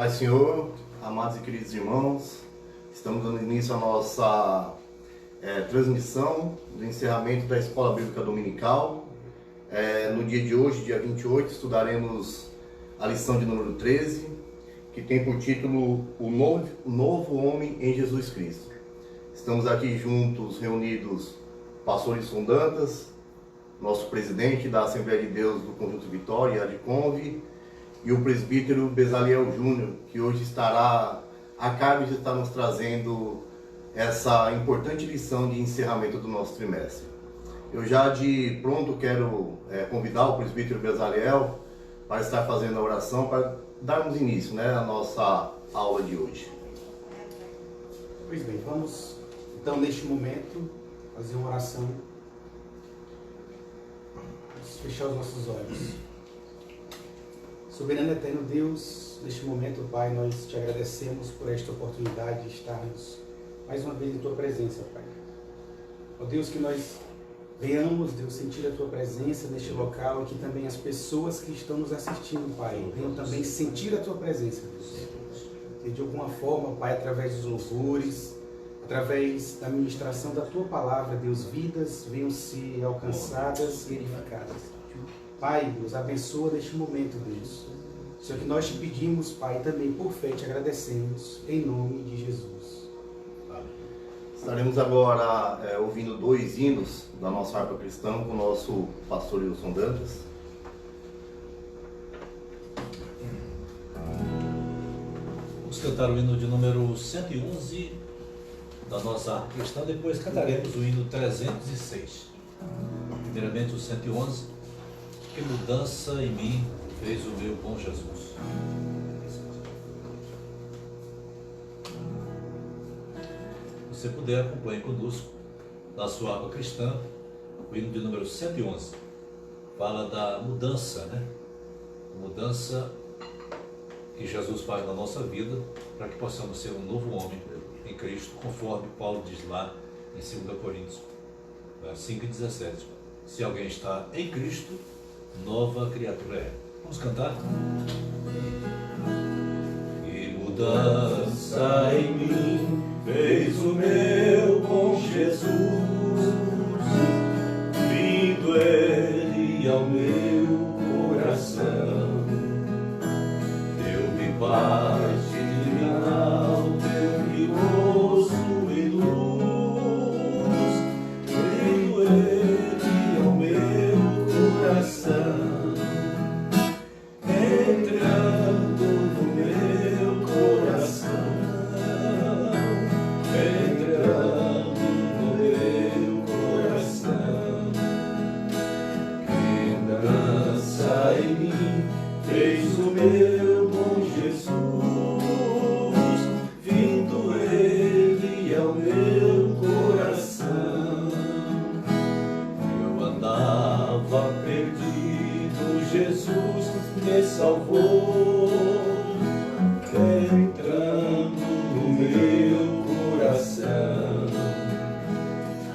Pai Senhor, amados e queridos irmãos, estamos dando início à nossa transmissão do encerramento da Escola Bíblica Dominical. No dia de hoje, dia 28, estudaremos a lição de número 13, que tem por título O Novo Homem em Jesus Cristo. Estamos aqui juntos, reunidos, pastor Wilson Dantas, nosso presidente da Assembleia de Deus do Conjunto Vitória, Adconv, e o presbítero Bezaliel Júnior, que hoje estará a cargo de estar nos trazendo essa importante lição de encerramento do nosso trimestre. Eu já de pronto quero convidar o presbítero Bezaliel para estar fazendo a oração, para darmos início à nossa aula de hoje. Pois bem, vamos então neste momento fazer uma oração. Vamos fechar os nossos olhos. Soberano eterno Deus, neste momento, Pai, nós te agradecemos por esta oportunidade de estarmos mais uma vez em Tua presença, Pai. Ó Deus, que nós venhamos, Deus, sentir a Tua presença neste local e que também as pessoas que estão nos assistindo, Pai, venham também sentir a Tua presença, Deus. Que de alguma forma, Pai, através dos louvores, através da ministração da Tua palavra, Deus, vidas venham ser alcançadas e edificadas. Pai, Deus, abençoa neste momento, Deus. Isso é o que nós te pedimos, Pai, e também por fé te agradecemos, em nome de Jesus. Amém. Estaremos agora ouvindo 2 hinos da nossa harpa cristã com o nosso pastor Wilson Dantas. Vamos cantar o hino de número 111 da nossa harpa cristã, depois cantaremos o hino 306. Primeiramente o 111. Que mudança em mim fez o meu bom Jesus. Se você puder, acompanhe conosco na sua harpa cristã, o hino de número 111. Fala da mudança, Mudança que Jesus faz na nossa vida para que possamos ser um novo homem em Cristo, conforme Paulo diz lá em 2 Coríntios 5:17. Se alguém está em Cristo, nova criatura é. Vamos cantar? Que mudança em mim fez o meu bom Jesus, vindo Ele ao meu coração, deu-me paz divinal, deu-me rosto e luz, veio Ele ao meu coração. Salvou, entrando no meu coração,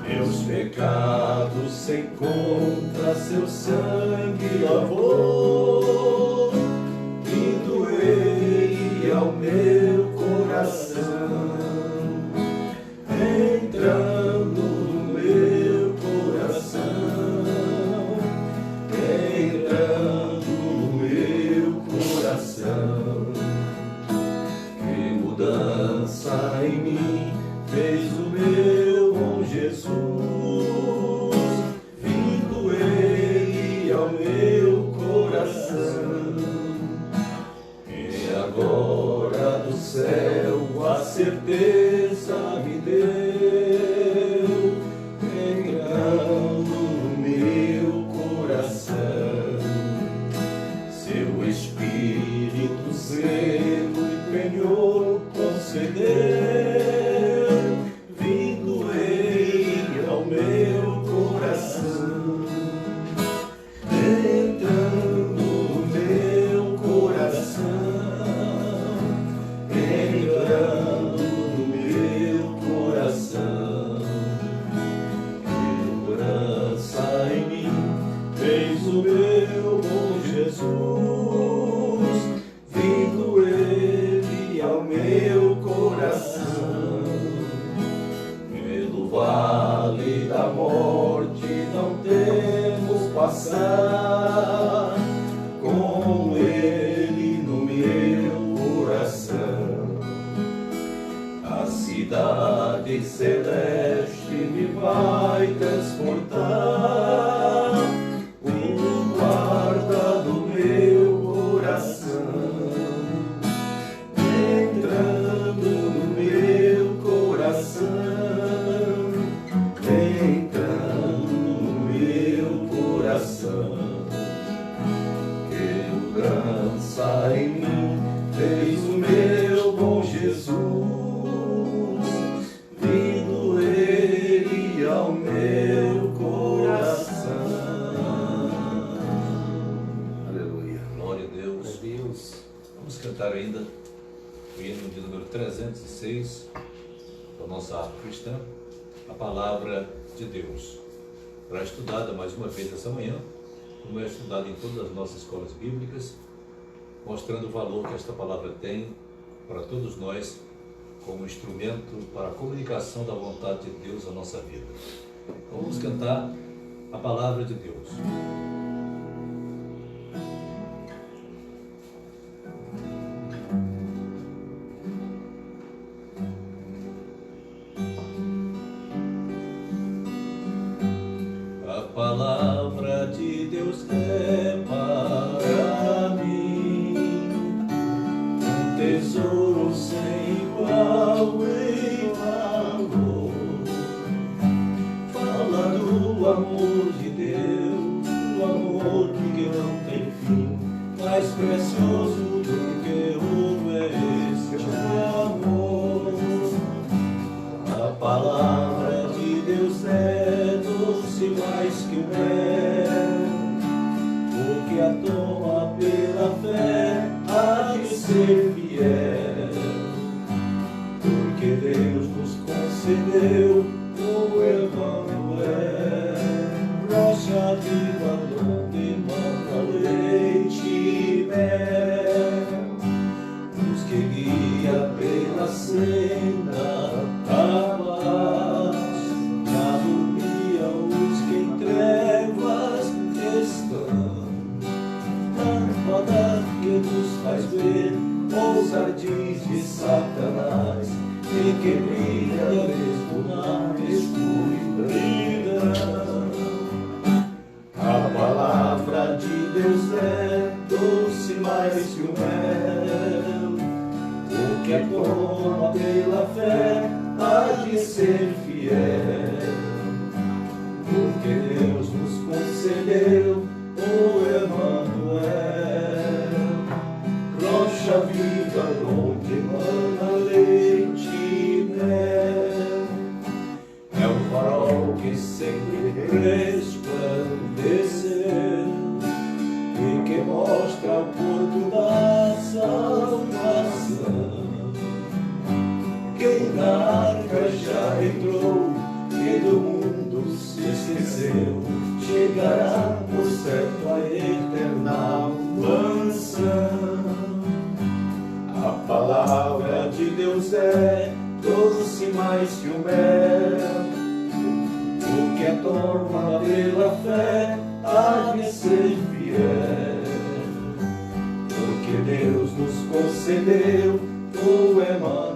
meus pecados sem conta, seu sangue lavou, vindo Ele ao meu coração, entrando no meu coração, entrando que mudança em mim fez o meu bom Jesus, vindo Ele ao meu coração, e agora do céu a certeza me deu, entrando no meu coração. Seu Espírito zelo e penhor concedeu, vindo Ele ao meu coração, entrando no meu coração, entrando no meu coração. Que mudança em mim fez o meu bom Jesus, vindo Ele cidade celeste me vai transportar, o guarda do meu coração, entrando no meu coração, entrando no meu coração. Que mudança em mim fez o meu bom Jesus, vindo Ele ao meu coração. Aleluia. Glória a Deus. Glória a Deus. Vamos cantar ainda o hino de número 306 da nossa arte cristã, a palavra de Deus. Será estudada mais uma vez essa manhã, como é estudada em todas as nossas escolas bíblicas, mostrando o valor que esta palavra tem para todos nós, como instrumento para a comunicação da vontade de Deus na nossa vida. Então, vamos cantar a palavra de Deus. A palavra de Deus é para mim um tesouro sem igual em valor. Fala do amor de Deus, do amor que não tem fim, mais precioso do que ouro é este amor. A palavra de Deus é doce mais que o mel, o que a toma pela fé há de ser fiel, porque Deus nos concedeu o Emanuel, rocha viva onde manda leite e mel, nos que guia pela senda da paz, que alumia os que em trevas estão, lâmpada que nos faz ver ousadia de Satanás e que brilha mesmo na escuridão. A palavra de Deus é doce mais que o mel, o que a toma pela fé há de ser fiel, porque Deus nos concedeu o Emanuel, rocha viva onde emana leite e mel. É o farol que sempre resplandeceu e que mostra o porto da salvação. Quem na arca já entrou e do mundo se esqueceu, chegará por certo a eterna mansão. A palavra de Deus é doce mais que o mel, o que a toma pela fé há de ser fiel, porque Deus nos concedeu o Emanuel,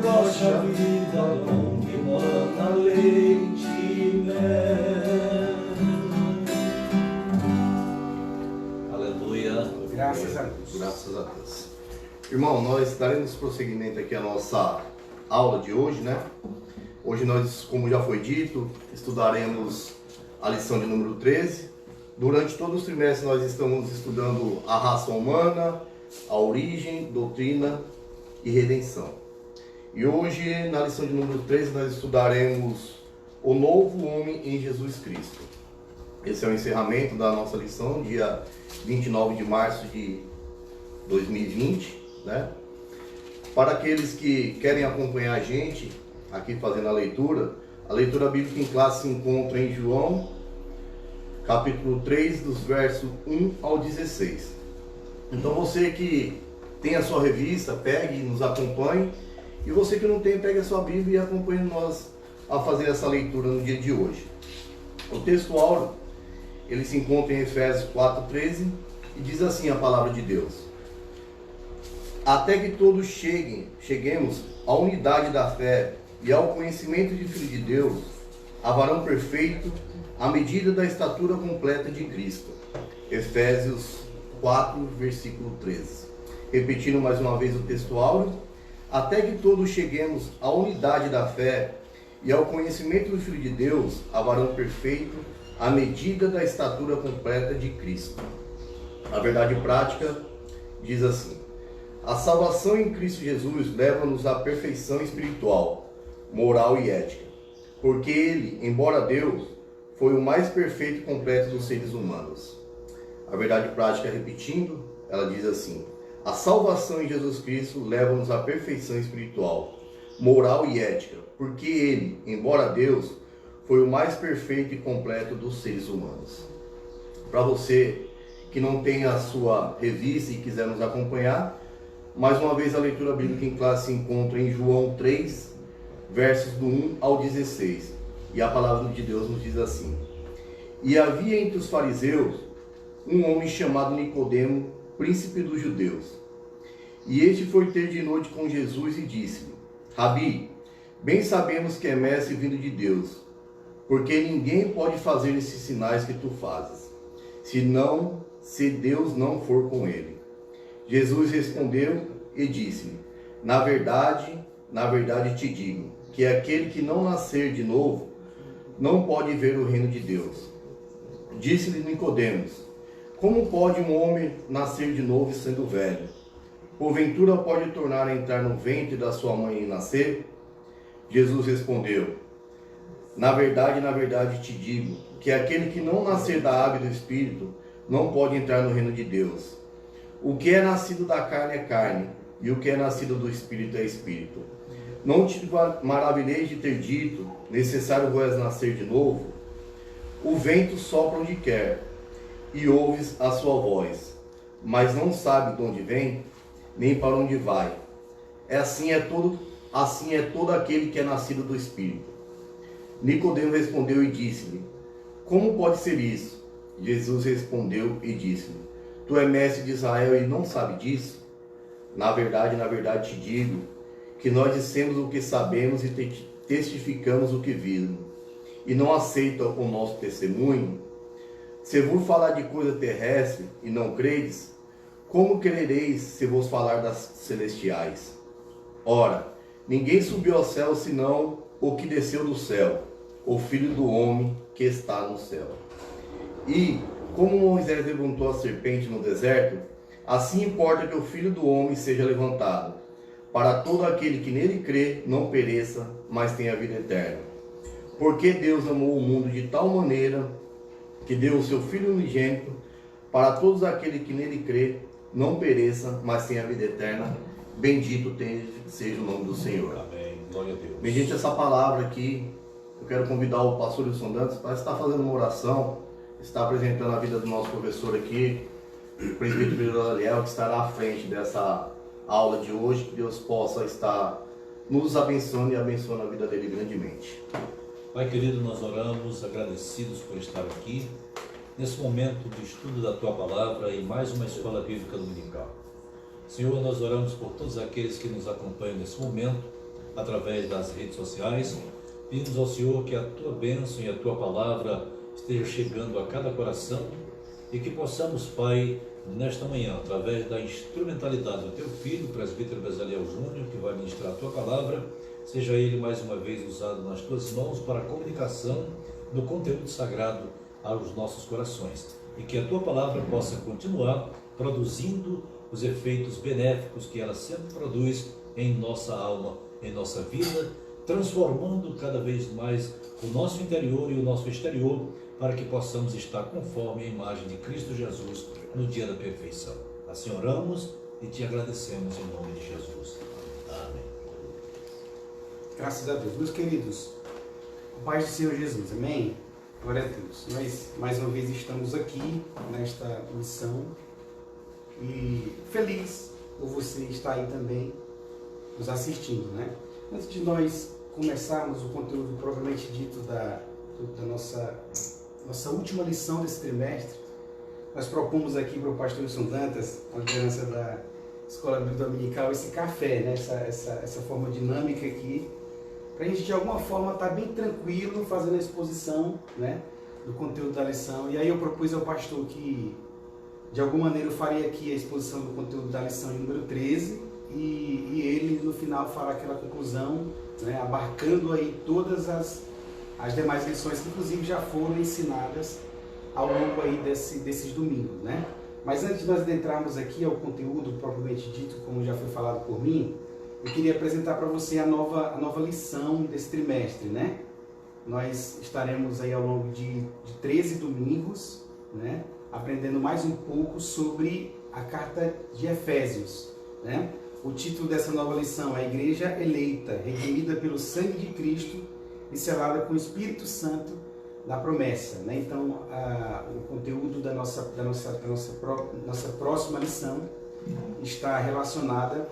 rocha viva onde mana leite e mel. Aleluia. Graças a Deus. Graças a Deus. Irmão, nós daremos prosseguimento aqui à nossa aula de hoje, né? Hoje nós, como já foi dito, estudaremos a lição de número 13. Durante todo o trimestre nós estamos estudando a raça humana, a origem, doutrina e redenção. E hoje, na lição de número 13, nós estudaremos o novo homem em Jesus Cristo. Esse é o encerramento da nossa lição, dia 29 de março de 2020, né? Para aqueles que querem acompanhar a gente aqui fazendo a leitura bíblica em classe se encontra em João, capítulo 3, dos versos 1 ao 16. Então você que tem a sua revista, pegue e nos acompanhe. E você que não tem, pegue a sua Bíblia e acompanhe nós a fazer essa leitura no dia de hoje. O texto áureo, ele se encontra em Efésios 4:13 e diz assim a palavra de Deus: até que todos cheguemos à unidade da fé e ao conhecimento de Filho de Deus, a varão perfeito, à medida da estatura completa de Cristo. Efésios 4, versículo 13. Repetindo mais uma vez o texto áureo, até que todos cheguemos à unidade da fé e ao conhecimento do Filho de Deus, a varão perfeito, à medida da estatura completa de Cristo. A verdade prática diz assim: a salvação em Cristo Jesus leva-nos à perfeição espiritual, moral e ética, porque Ele, embora Deus, foi o mais perfeito e completo dos seres humanos. A verdade prática, repetindo, ela diz assim: a salvação em Jesus Cristo leva-nos à perfeição espiritual, moral e ética, porque Ele, embora Deus, foi o mais perfeito e completo dos seres humanos. Para você que não tem a sua revista e quiser nos acompanhar, mais uma vez a leitura bíblica em classe se encontra em João 3, versos do 1 ao 16. E a palavra de Deus nos diz assim: e havia entre os fariseus um homem chamado Nicodemo, príncipe dos judeus. E este foi ter de noite com Jesus e disse-lhe: Rabi, bem sabemos que é mestre vindo de Deus, porque ninguém pode fazer esses sinais que tu fazes, se Deus não for com ele. Jesus respondeu e disse-lhe: na verdade te digo, que aquele que não nascer de novo não pode ver o reino de Deus. Disse-lhe Nicodemos: como pode um homem nascer de novo sendo velho? Porventura pode tornar a entrar no ventre da sua mãe e nascer? Jesus respondeu: na verdade te digo, que aquele que não nascer da água e do Espírito não pode entrar no reino de Deus. O que é nascido da carne é carne, e o que é nascido do Espírito é Espírito. Não te maravilheis de ter dito: necessário vos nascer de novo? O vento sopra onde quer, e ouves a sua voz, mas não sabe de onde vem, nem para onde vai. Assim é todo aquele que é nascido do Espírito. Nicodemo respondeu e disse-lhe: como pode ser isso? Jesus respondeu e disse-lhe: tu és mestre de Israel e não sabe disso? Na verdade te digo, que nós dissemos o que sabemos e testificamos o que vimos, e não aceitam o nosso testemunho. Se vos falar de coisa terrestre e não credes, como crereis se vos falar das celestiais? Ora, ninguém subiu ao céu senão o que desceu do céu, o Filho do Homem que está no céu. E, como Moisés levantou a serpente no deserto, assim importa que o Filho do Homem seja levantado, para todo aquele que nele crê não pereça, mas tenha vida eterna. Porque Deus amou o mundo de tal maneira que deu o seu Filho unigênito, para todos aqueles que nele crê não pereça, mas tenha vida eterna. Bendito seja o nome do Senhor. Amém. Glória a Deus. Mediante essa palavra aqui, eu quero convidar o pastor Wilson Dantas para estar fazendo uma oração, estar apresentando a vida do nosso professor aqui, o presbítero Daniel, que estará à frente dessa aula de hoje. Que Deus possa estar nos abençoando e abençoando a vida dele grandemente. Pai querido, nós oramos agradecidos por estar aqui, nesse momento de estudo da Tua Palavra em mais uma Escola Bíblica Dominical. Senhor, nós oramos por todos aqueles que nos acompanham nesse momento, através das redes sociais. Pedimos ao Senhor que a Tua bênção e a Tua Palavra esteja chegando a cada coração e que possamos, Pai, nesta manhã, através da instrumentalidade do Teu Filho, o presbítero Bezaliel Júnior, que vai ministrar a Tua Palavra, seja ele mais uma vez usado nas Tuas mãos para a comunicação do conteúdo sagrado aos nossos corações, e que a Tua Palavra possa continuar produzindo os efeitos benéficos que ela sempre produz em nossa alma, em nossa vida, transformando cada vez mais o nosso interior e o nosso exterior, para que possamos estar conforme a imagem de Cristo Jesus no dia da perfeição. Assim oramos e te agradecemos em nome de Jesus. Amém. Graças a Deus. Meus queridos, o Pai do Senhor Jesus, amém? Glória a Deus. Nós, mais uma vez, estamos aqui nesta missão e feliz por você estar aí também nos assistindo, né? Antes de nós começarmos o conteúdo propriamente dito da nossa última lição desse trimestre, nós propomos aqui para o pastor Wilson Dantas, a liderança da Escola Bíblica Dominical, esse café, né? essa forma dinâmica aqui, para a gente de alguma forma estar bem tranquilo fazendo a exposição, né, do conteúdo da lição. E aí eu propus ao pastor que de alguma maneira eu faria aqui a exposição do conteúdo da lição de número 13 e ele no final fará aquela conclusão, né, abarcando aí todas as demais lições que inclusive já foram ensinadas ao longo aí desses domingos, né? Mas antes de nós adentrarmos aqui ao conteúdo propriamente dito, como já foi falado por mim, eu queria apresentar para você a nova lição desse trimestre, né? Nós estaremos aí ao longo de 13 domingos, né, aprendendo mais um pouco sobre a carta de Efésios, né? O título dessa nova lição é a Igreja Eleita, redimida pelo sangue de Cristo e selada com o Espírito Santo da promessa, né? Então, o conteúdo da nossa próxima lição está relacionada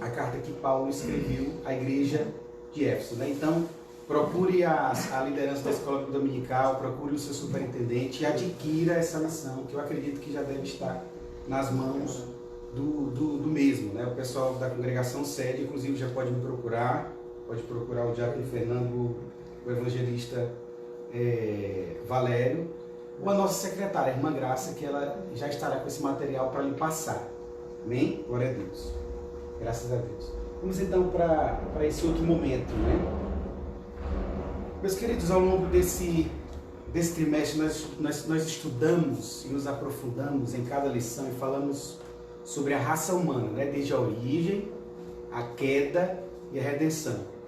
à carta que Paulo escreveu à igreja de Éfeso, né? Então, procure a liderança da escola dominical, procure o seu superintendente e adquira essa lição, que eu acredito que já deve estar nas mãos do mesmo, né? O pessoal da congregação sede, inclusive, já pode me procurar, pode procurar o diácono Fernando, o evangelista Valério, ou a nossa secretária, a irmã Graça, que ela já estará com esse material para lhe passar. Amém? Glória a Deus. Graças a Deus. Vamos então para esse outro momento, né? Meus queridos, ao longo desse trimestre nós estudamos e nos aprofundamos em cada lição e falamos sobre a raça humana, né? Desde a origem, a queda e a redenção.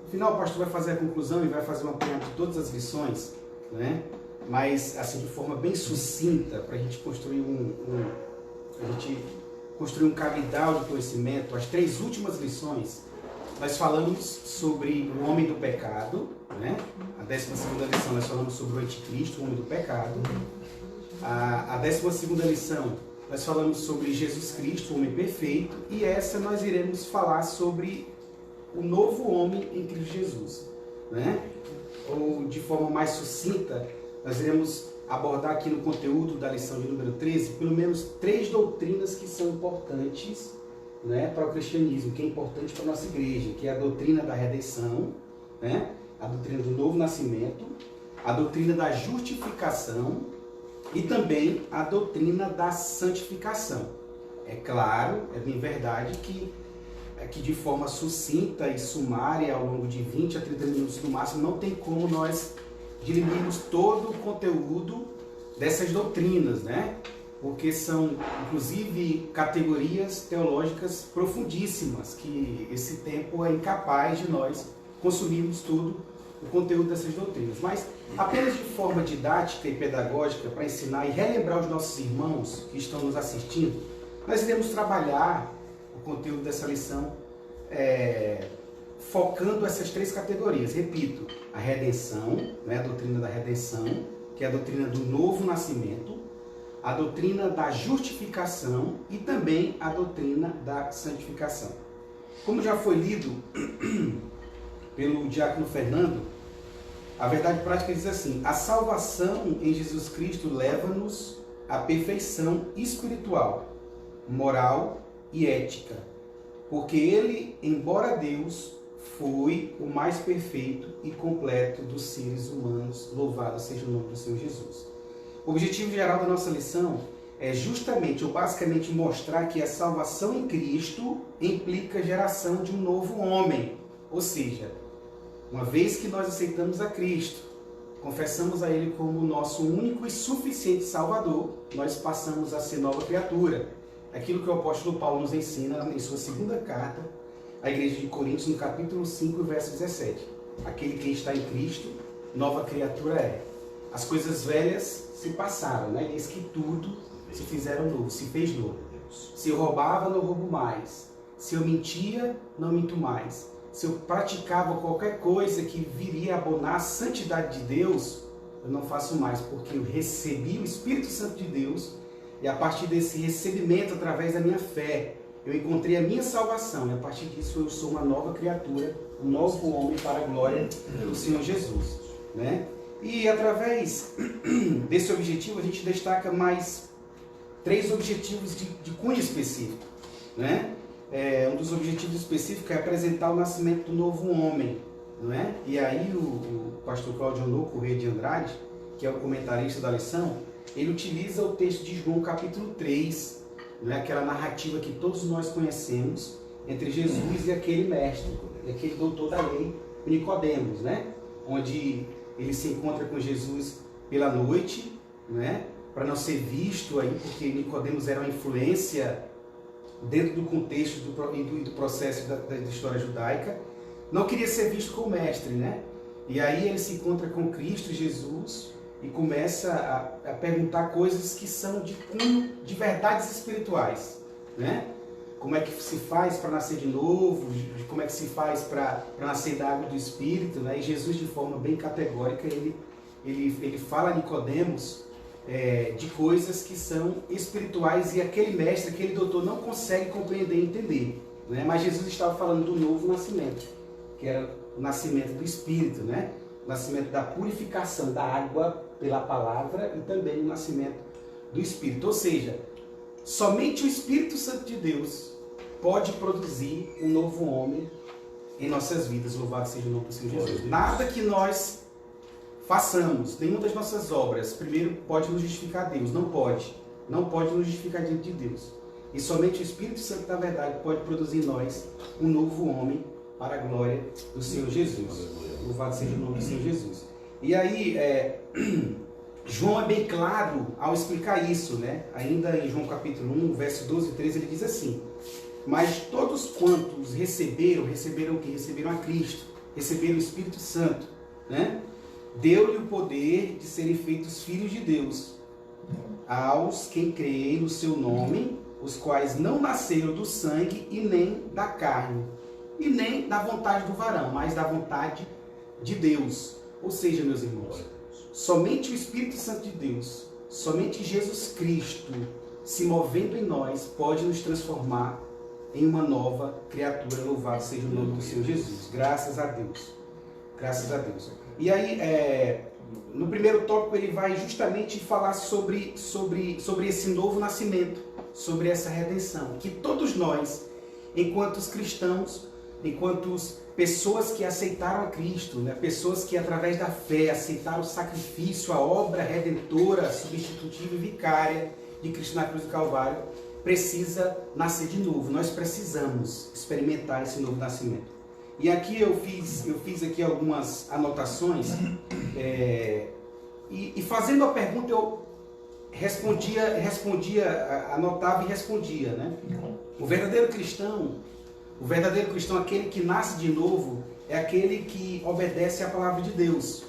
No final o pastor vai fazer a conclusão e vai fazer uma apanhado de todas as lições, né? Mas assim de forma bem sucinta para a gente construir um cabidal de conhecimento. As 3 últimas lições nós falamos sobre o homem do pecado, né? A 12ª lição nós falamos sobre o anticristo, o homem do pecado. A 12ª lição nós falamos sobre Jesus Cristo, o homem perfeito, e essa nós iremos falar sobre o novo homem em Cristo Jesus, né? Ou de forma mais sucinta, nós iremos abordar aqui no conteúdo da lição de número 13, pelo menos 3 doutrinas que são importantes, né, para o cristianismo, que é importante para a nossa igreja, que é a doutrina da redenção, né, a doutrina do novo nascimento, a doutrina da justificação e também a doutrina da santificação. É claro, é bem verdade que de forma sucinta e sumária, ao longo de 20 a 30 minutos no máximo, não tem como nós dirimirmos todo o conteúdo dessas doutrinas, né? Porque são, inclusive, categorias teológicas profundíssimas, que esse tempo é incapaz de nós consumirmos todo o conteúdo dessas doutrinas. Mas, apenas de forma didática e pedagógica, para ensinar e relembrar os nossos irmãos que estão nos assistindo, nós iremos trabalhar o conteúdo dessa lição focando essas 3 categorias. Repito, a redenção, né, a doutrina da redenção, que é a doutrina do novo nascimento, a doutrina da justificação e também a doutrina da santificação. Como já foi lido pelo diácono Fernando, a verdade prática diz assim: a salvação em Jesus Cristo leva-nos à perfeição espiritual, moral e ética, porque ele, embora Deus, foi o mais perfeito e completo dos seres humanos. Louvado seja o nome do Senhor Jesus. O objetivo geral da nossa lição é justamente ou basicamente mostrar que a salvação em Cristo implica a geração de um novo homem. Ou seja, uma vez que nós aceitamos a Cristo, confessamos a Ele como o nosso único e suficiente Salvador, nós passamos a ser nova criatura. Aquilo que o apóstolo Paulo nos ensina em sua 2ª carta à igreja de Coríntios, no capítulo 5, verso 17. Aquele que está em Cristo, nova criatura é. As coisas velhas se passaram, né? Eis que tudo se fizeram novo, se fez novo. Se eu roubava, não roubo mais. Se eu mentia, não minto mais. Se eu praticava qualquer coisa que viria a abonar a santidade de Deus, eu não faço mais, porque eu recebi o Espírito Santo de Deus, e a partir desse recebimento, através da minha fé, eu encontrei a minha salvação, e a partir disso eu sou uma nova criatura, um novo homem para a glória do Senhor Jesus, né? E através desse objetivo, a gente destaca mais 3 objetivos de cunho específico. né? Um dos objetivos específicos é apresentar o nascimento do novo homem, não é? E aí o pastor Cláudio Honor Corrêa de Andrade, que é o comentarista da lição, ele utiliza o texto de João capítulo 3, né? Aquela narrativa que todos nós conhecemos entre Jesus e aquele mestre, e aquele doutor da lei, Nicodemos, né? Onde ele se encontra com Jesus pela noite, né? Para não ser visto aí, porque Nicodemos era uma influência dentro do contexto do processo da história judaica, não queria ser visto como mestre, né? E aí ele se encontra com Cristo Jesus e começa a perguntar coisas que são de cunho de verdades espirituais, né? Como é que se faz para nascer de novo, como é que se faz para nascer da água do Espírito, né? E Jesus, de forma bem categórica, ele fala a Nicodemos de coisas que são espirituais e aquele mestre, aquele doutor não consegue compreender e entender, né? Mas Jesus estava falando do novo nascimento, que era o nascimento do Espírito, né? O nascimento da purificação da água pela palavra e também o nascimento do Espírito. Ou seja, somente o Espírito Santo de Deus pode produzir um novo homem em nossas vidas. Louvado seja o nome do Senhor Jesus. Nada que nós façamos, nenhuma das nossas obras, primeiro, pode nos justificar a Deus. Não pode. Não pode nos justificar diante de Deus. E somente o Espírito Santo da verdade pode produzir em nós um novo homem para a glória do Senhor Jesus. Louvado seja o nome do Senhor Jesus. E aí, João é bem claro ao explicar isso, né? Ainda em João capítulo 1, verso 12 e 13, ele diz assim: mas todos quantos receberam o que? Receberam a Cristo, receberam o Espírito Santo, né? Deu-lhe o poder de serem feitos filhos de Deus, aos quem creem no seu nome, os quais não nasceram do sangue e nem da carne, e nem da vontade do varão, mas da vontade de Deus. Ou seja, meus irmãos, somente o Espírito Santo de Deus, somente Jesus Cristo se movendo em nós pode nos transformar em uma nova criatura. Louvado seja o nome do Senhor Jesus. Graças a Deus. Graças a Deus. E aí, no primeiro tópico, ele vai justamente falar sobre esse novo nascimento, sobre essa redenção, que todos nós, enquanto cristãos, enquanto pessoas que aceitaram a Cristo, né? Pessoas que através da fé aceitaram o sacrifício, a obra redentora, substitutiva e vicária de Cristo na cruz do Calvário, precisa nascer de novo. Nós precisamos experimentar esse novo nascimento. E aqui eu fiz aqui algumas anotações e fazendo a pergunta eu anotava e respondia, né? O verdadeiro cristão, aquele que nasce de novo, é aquele que obedece à palavra de Deus,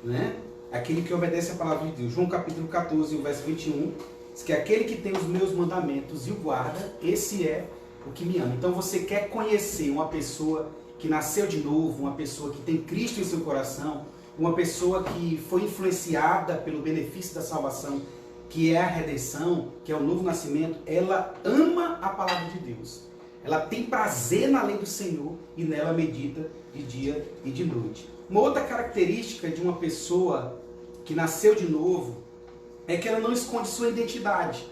né? Aquele que obedece à palavra de Deus. João capítulo 14, o verso 21, diz que aquele que tem os meus mandamentos e o guarda, esse é o que me ama. Então você quer conhecer uma pessoa que nasceu de novo, uma pessoa que tem Cristo em seu coração, uma pessoa que foi influenciada pelo benefício da salvação, que é a redenção, que é o novo nascimento, ela ama a palavra de Deus. Ela tem prazer na lei do Senhor e nela medita de dia e de noite. Uma outra característica de uma pessoa que nasceu de novo é que ela não esconde sua identidade,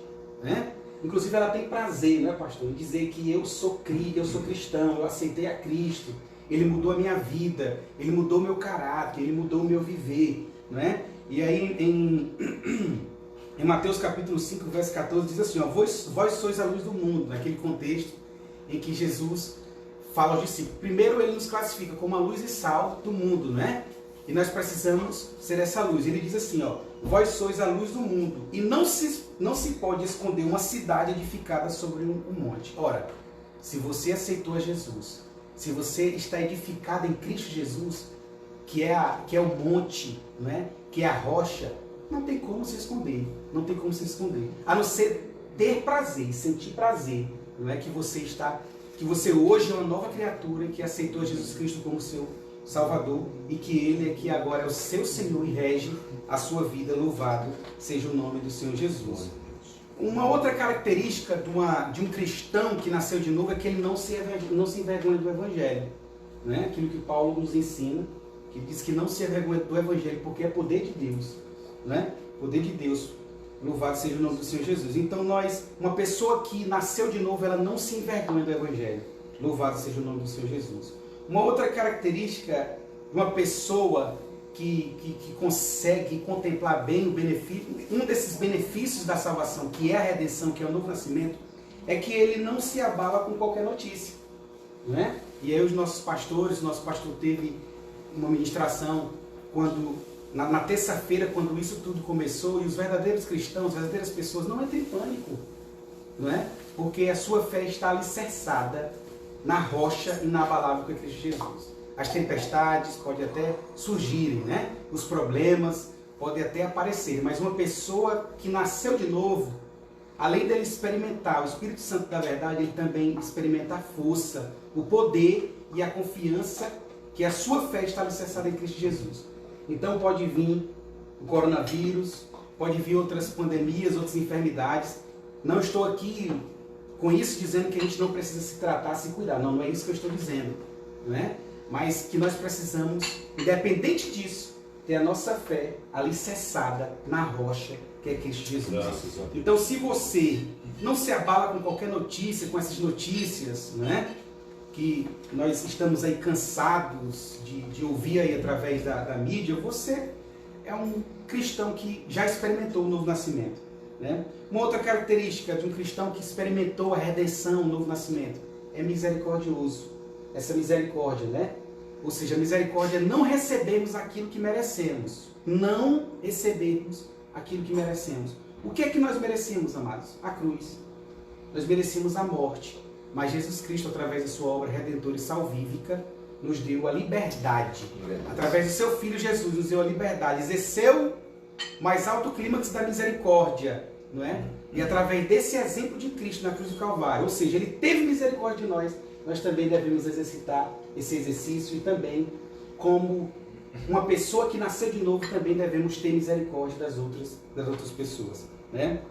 né? Inclusive ela tem prazer, né, pastor, em dizer que eu sou cristão, eu aceitei a Cristo, Ele mudou a minha vida, Ele mudou o meu caráter, Ele mudou o meu viver, né? E aí em Mateus capítulo 5, verso 14, diz assim, ó, vós sois a luz do mundo, naquele contexto em que Jesus fala aos discípulos. Primeiro ele nos classifica como a luz e sal do mundo, né? E nós precisamos ser essa luz. Ele diz assim, ó, vós sois a luz do mundo, e não se pode esconder uma cidade edificada sobre um monte. Ora, se você aceitou a Jesus, se você está edificado em Cristo Jesus, que é o monte, né? Que é a rocha, não tem como se esconder, não tem como se esconder, a não ser ter prazer, sentir prazer, não é que você hoje é uma nova criatura que aceitou Jesus Cristo como seu Salvador e que Ele é que agora é o seu Senhor e rege a sua vida. Louvado seja o nome do Senhor Jesus. Uma outra característica de um cristão que nasceu de novo é que ele não se envergonha do Evangelho, né? Aquilo que Paulo nos ensina, que diz que não se envergonha do Evangelho porque é poder de Deus, né? Poder de Deus Louvado seja o nome do Senhor Jesus. Então uma pessoa que nasceu de novo, ela não se envergonha do Evangelho. Louvado seja o nome do Senhor Jesus. Uma outra característica de uma pessoa que consegue contemplar bem o benefício, um desses benefícios da salvação, que é a redenção, que é o novo nascimento, é que ele não se abala com qualquer notícia, não é? E aí os nossos pastores, o nosso pastor teve uma ministração na terça-feira, quando isso tudo começou, e os verdadeiros cristãos, as verdadeiras pessoas não entram em pânico, não é? Porque a sua fé está alicerçada na rocha inabalável que é Cristo Jesus. As tempestades podem até surgirem, né? Os problemas podem até aparecer, mas uma pessoa que nasceu de novo, além dele experimentar o Espírito Santo da verdade, ele também experimenta a força, o poder e a confiança que a sua fé está alicerçada em Cristo Jesus. Então pode vir o coronavírus, pode vir outras pandemias, outras enfermidades. Não estou aqui com isso dizendo que a gente não precisa se tratar, se cuidar. Não, não é isso que eu estou dizendo, não é? Mas que nós precisamos, independente disso, ter a nossa fé alicerçada na rocha que é Cristo Jesus. Então, se você não se abala com qualquer notícia, com essas notícias, né, que nós estamos aí cansados de ouvir aí através da mídia, você é um cristão que já experimentou o novo nascimento, né? Uma outra característica de um cristão que experimentou a redenção, o novo nascimento, é misericordioso. Essa misericórdia, né? Ou seja, a misericórdia é não recebemos aquilo que merecemos. Não recebemos aquilo que merecemos. O que é que nós merecemos, amados? A cruz. Nós merecemos a morte. Mas Jesus Cristo, através da sua obra redentora e salvífica, nos deu a liberdade. Através do seu Filho Jesus, nos deu a liberdade. Exerceu o mais alto clímax da misericórdia, não é? E através desse exemplo de Cristo na cruz do Calvário, ou seja, ele teve misericórdia de nós, nós também devemos exercitar esse exercício e também, como uma pessoa que nasceu de novo, também devemos ter misericórdia das outras pessoas, né?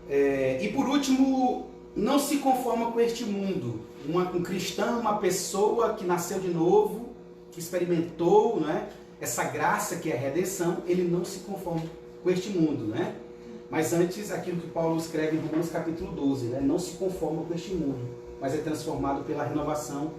E por último, não se conforma com este mundo. Um cristão, uma pessoa que nasceu de novo, que experimentou, né, essa graça que é a redenção, ele não se conforma com este mundo, né? Mas antes, aquilo que Paulo escreve em Romanos capítulo 12, né, não se conforma com este mundo, mas é transformado pela renovação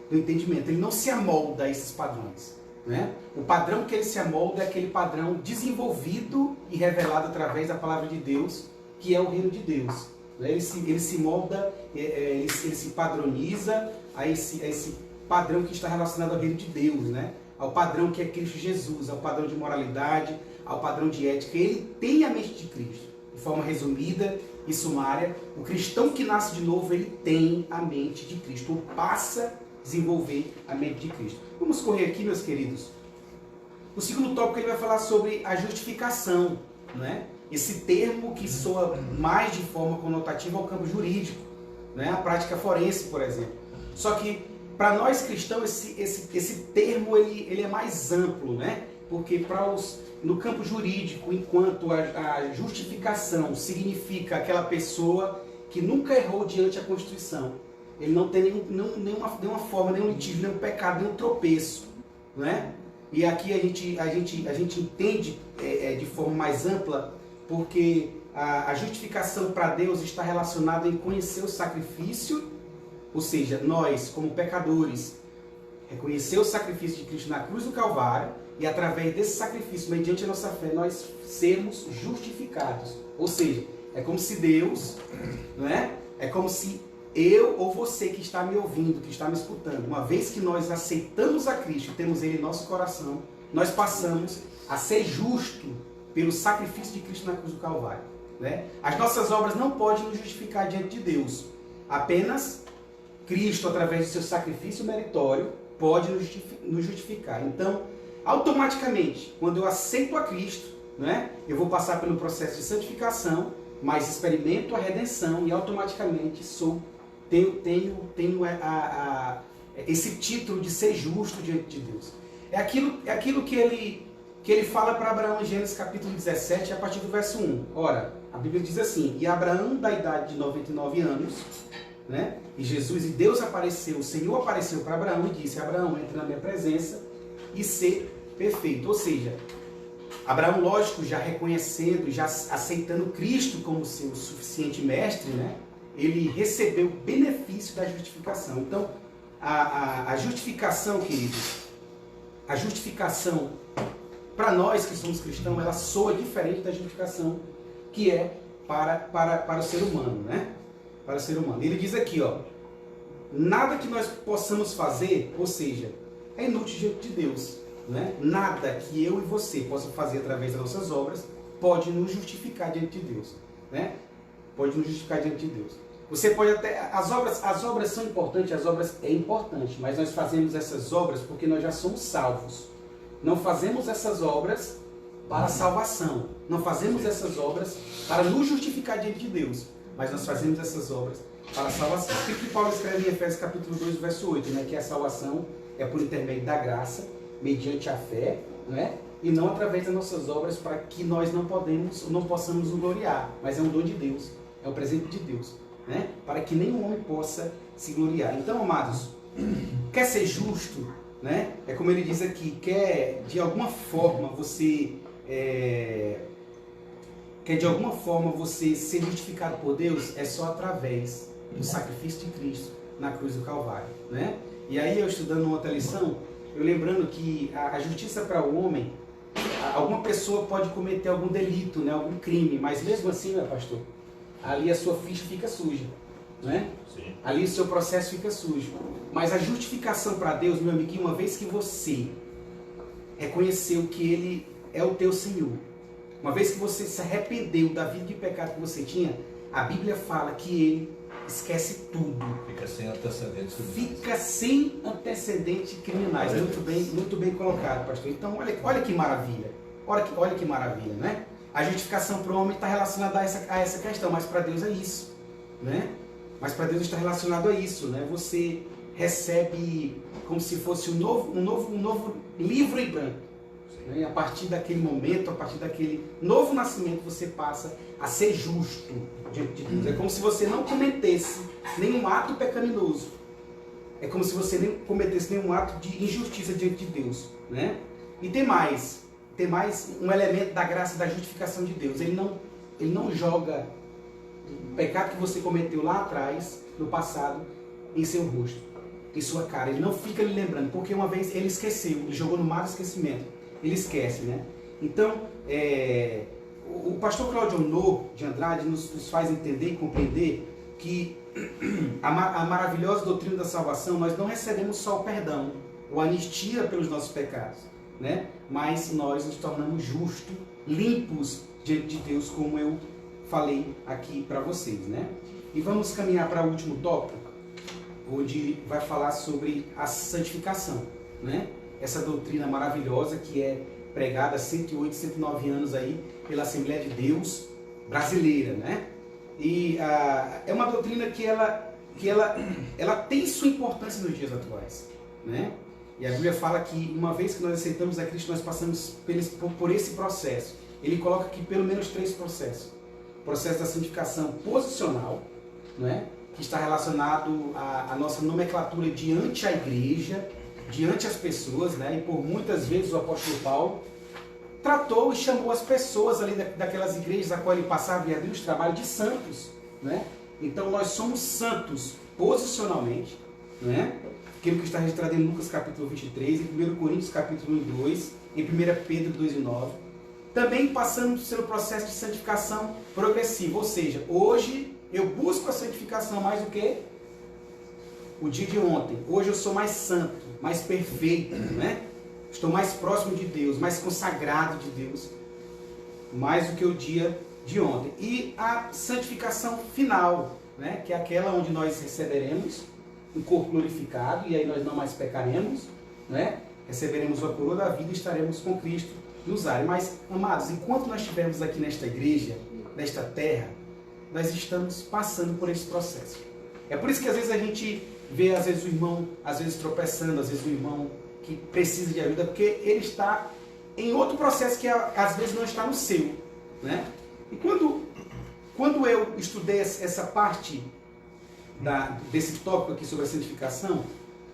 do entendimento. Ele não se amolda a esses padrões, né? O padrão que ele se amolda é aquele padrão desenvolvido e revelado através da palavra de Deus, que é o reino de Deus. Ele se molda, ele se padroniza a esse padrão que está relacionado ao reino de Deus, né? Ao padrão que é Cristo Jesus, ao padrão de moralidade, ao padrão de ética. Ele tem a mente de Cristo. De forma resumida e sumária, o cristão que nasce de novo, ele tem a mente de Cristo, ou passa a desenvolver a mente de Cristo. Vamos correr aqui, meus queridos. O segundo tópico ele vai falar sobre a justificação, não é? Esse termo que soa mais de forma conotativa ao campo jurídico, né? A prática forense, por exemplo. Só que, para nós cristãos, esse termo ele é mais amplo, né? Porque no campo jurídico, enquanto a justificação significa aquela pessoa que nunca errou diante da Constituição, ele não tem nenhuma forma, nenhum litígio, nenhum pecado, nenhum tropeço, não é? E aqui a gente entende de forma mais ampla, porque a justificação para Deus está relacionada em conhecer o sacrifício, ou seja, nós, como pecadores, reconhecer o sacrifício de Cristo na cruz do Calvário, e através desse sacrifício, mediante a nossa fé, nós sermos justificados. Ou seja, é como se Deus, não é? É como se eu ou você que está me ouvindo, que está me escutando, uma vez que nós aceitamos a Cristo, temos Ele em nosso coração, nós passamos a ser justo pelo sacrifício de Cristo na cruz do Calvário, né? As nossas obras não podem nos justificar diante de Deus. Apenas Cristo, através do seu sacrifício meritório, pode nos justificar. Então, automaticamente, quando eu aceito a Cristo, né, eu vou passar pelo processo de santificação, mas experimento a redenção e automaticamente tenho esse título de ser justo diante de Deus. É aquilo que ele fala para Abraão em Gênesis capítulo 17, a partir do verso 1. Ora, a Bíblia diz assim: e Abraão, da idade de 99 anos, né, e Deus apareceu, o Senhor apareceu para Abraão e disse: Abraão, entre na minha presença e ser perfeito. Ou seja, Abraão, lógico, já reconhecendo, já aceitando Cristo como seu suficiente mestre, né? Ele recebeu o benefício da justificação. Então, a justificação, queridos, a justificação, para nós que somos cristãos, ela soa diferente da justificação que é para o ser humano, né? Para o ser humano. Ele diz aqui, ó, nada que nós possamos fazer, ou seja, é inútil diante de Deus, né? Nada que eu e você possa fazer através das nossas obras pode nos justificar diante de Deus, né? Pode nos justificar diante de Deus. Você pode até... As obras são importantes, as obras é importante, mas nós fazemos essas obras porque nós já somos salvos. Não fazemos essas obras para a salvação. Não fazemos essas obras para nos justificar diante de Deus, mas nós fazemos essas obras para a salvação. O que Paulo escreve em Efésios capítulo 2, verso 8, né? Que a salvação é por intermédio da graça, mediante a fé, né? E não através das nossas obras, para que nós não possamos nos gloriar, mas é um dom de Deus, é um presente de Deus, né? Para que nenhum homem possa se gloriar. Então, amados, quer ser justo, né? É como ele diz aqui, quer de alguma forma você ser justificado por Deus, é só através do sacrifício de Cristo na cruz do Calvário, né? E aí eu estudando uma outra lição, eu lembrando que a justiça para o homem, alguma pessoa pode cometer algum delito, né, algum crime, mas mesmo assim, meu pastor, ali a sua ficha fica suja, né? Sim. Ali o seu processo fica sujo. Mas a justificação para Deus, meu amiguinho, uma vez que você reconheceu que Ele é o teu Senhor, uma vez que você se arrependeu da vida de pecado que você tinha, a Bíblia fala que Ele esquece tudo. Fica sem antecedentes criminais. Fica sem antecedentes criminais. Muito bem colocado, pastor. Então, olha que maravilha. Olha que maravilha, né? A justificação para o homem está relacionada a essa questão, mas para Deus é isso, né? Mas para Deus está relacionado a isso, né? Você recebe como se fosse um novo livro em branco. Né? E a partir daquele momento, a partir daquele novo nascimento, você passa a ser justo diante de Deus. É como se você não cometesse nenhum ato pecaminoso. É como se você nem cometesse nenhum ato de injustiça diante de Deus, né? E tem mais um elemento da graça da justificação de Deus. Ele não joga o pecado que você cometeu lá atrás, no passado, em seu rosto, em sua cara. Ele não fica lhe lembrando, porque uma vez ele esqueceu, ele jogou no mar do esquecimento. Ele esquece, né? Então, o pastor Cláudio Honor de Andrade nos faz entender e compreender que a maravilhosa doutrina da salvação, nós não recebemos só o perdão, ou anistia pelos nossos pecados, né? Mas nós nos tornamos justos, limpos diante de Deus, como eu falei aqui para vocês, né? E vamos caminhar para o último tópico, onde vai falar sobre a santificação, né? Essa doutrina maravilhosa que é pregada há 108, 109 anos aí pela Assembleia de Deus brasileira, né? E é uma doutrina que ela tem sua importância nos dias atuais, né? E a Bíblia fala que uma vez que nós aceitamos a Cristo, nós passamos por esse processo. Ele coloca aqui pelo menos 3 processos. O processo da santificação posicional, né? Que está relacionado à nossa nomenclatura diante a igreja, diante as pessoas, né? E por muitas vezes o apóstolo Paulo tratou e chamou as pessoas ali daquelas igrejas a qual ele passava e abriu os trabalhos de santos, né? Então nós somos santos posicionalmente, né? Aquilo que está registrado em Lucas capítulo 23, em 1 Coríntios capítulo 1 e 2, em 1 Pedro 2 e 9. Também passamos pelo processo de santificação progressiva, ou seja, hoje eu busco a santificação mais do que o dia de ontem. Hoje eu sou mais santo, mais perfeito, né? Estou mais próximo de Deus, mais consagrado de Deus, mais do que o dia de ontem. E a santificação final, né? Que é aquela onde nós receberemos um corpo glorificado, e aí nós não mais pecaremos, né? Receberemos a coroa da vida e estaremos com Cristo nos ares. Mas, amados, enquanto nós estivermos aqui nesta igreja, nesta terra, nós estamos passando por esse processo. É por isso que às vezes a gente vê, às vezes, o irmão, às vezes tropeçando, às vezes o irmão que precisa de ajuda, porque ele está em outro processo que às vezes não está no seu, né? E quando eu estudei essa parte desse tópico aqui sobre a santificação,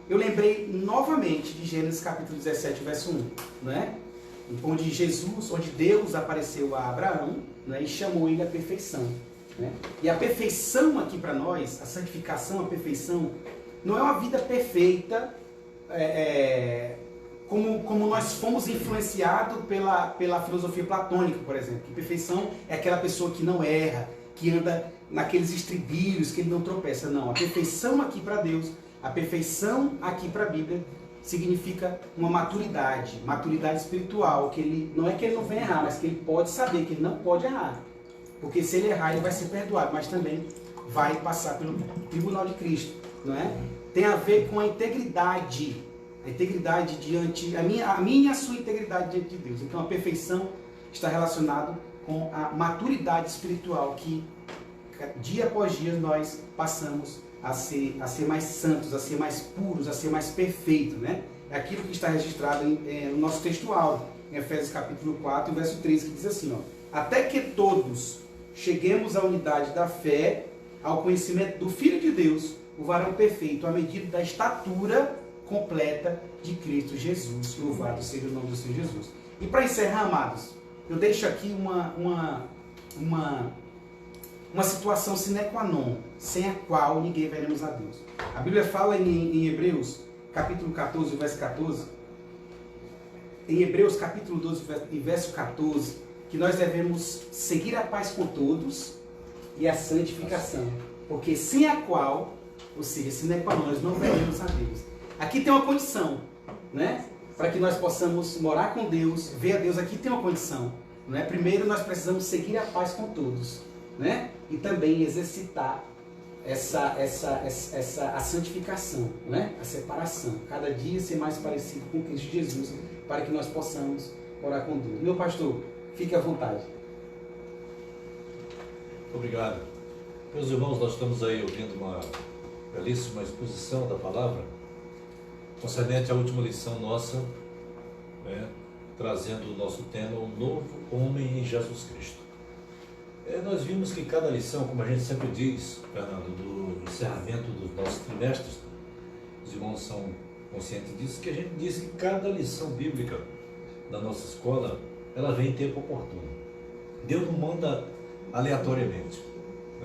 eu lembrei novamente de Gênesis capítulo 17, verso 1, né? onde Deus apareceu a Abraão, né, e chamou ele à perfeição. Né? E a perfeição aqui para nós, a santificação, a perfeição, não é uma vida perfeita, como nós fomos influenciados pela filosofia platônica, por exemplo. Que perfeição é aquela pessoa que não erra, que anda naqueles estribilhos, que ele não tropeça. Não, a perfeição aqui para Deus, a perfeição aqui para a Bíblia, significa uma maturidade espiritual, que ele, não é que ele não venha errar, mas que ele pode saber que ele não pode errar. Porque se ele errar, ele vai ser perdoado, mas também vai passar pelo tribunal de Cristo. Não é? Tem a ver com a integridade diante, a minha e a sua integridade diante de Deus. Então a perfeição está relacionada com a maturidade espiritual que dia após dia nós passamos a ser mais santos, a ser mais puros, a ser mais perfeitos, né? É aquilo que está registrado no nosso textual, em Efésios capítulo 4, verso 13, que diz assim, ó: até que todos cheguemos à unidade da fé, ao conhecimento do Filho de Deus, o varão perfeito, à medida da estatura completa de Cristo Jesus. Louvado seja o nome do Senhor Jesus. E para encerrar, amados, eu deixo aqui uma situação sine qua non, sem a qual ninguém veremos a Deus. A Bíblia fala em Hebreus, capítulo 14, verso 14, em Hebreus, capítulo 12, verso 14, que nós devemos seguir a paz com todos e a santificação, porque sem a qual, ou seja, sine qua non, nós não veremos a Deus. Aqui tem uma condição, né? Para que nós possamos morar com Deus, ver a Deus, aqui tem uma condição, né? Primeiro nós precisamos seguir a paz com todos, né? E também exercitar a santificação, né? A separação, cada dia ser mais parecido com Cristo Jesus, para que nós possamos orar com Deus. Meu pastor, fique à vontade. Obrigado. Meus irmãos, nós estamos aí ouvindo uma belíssima exposição da palavra concernente à última lição nossa, né? Trazendo o nosso tema, o novo homem em Jesus Cristo. Nós vimos que cada lição, como a gente sempre diz, Fernando, do encerramento dos nossos trimestres, os irmãos são conscientes disso, que a gente diz que cada lição bíblica da nossa escola, ela vem em tempo oportuno. Deus não manda aleatoriamente.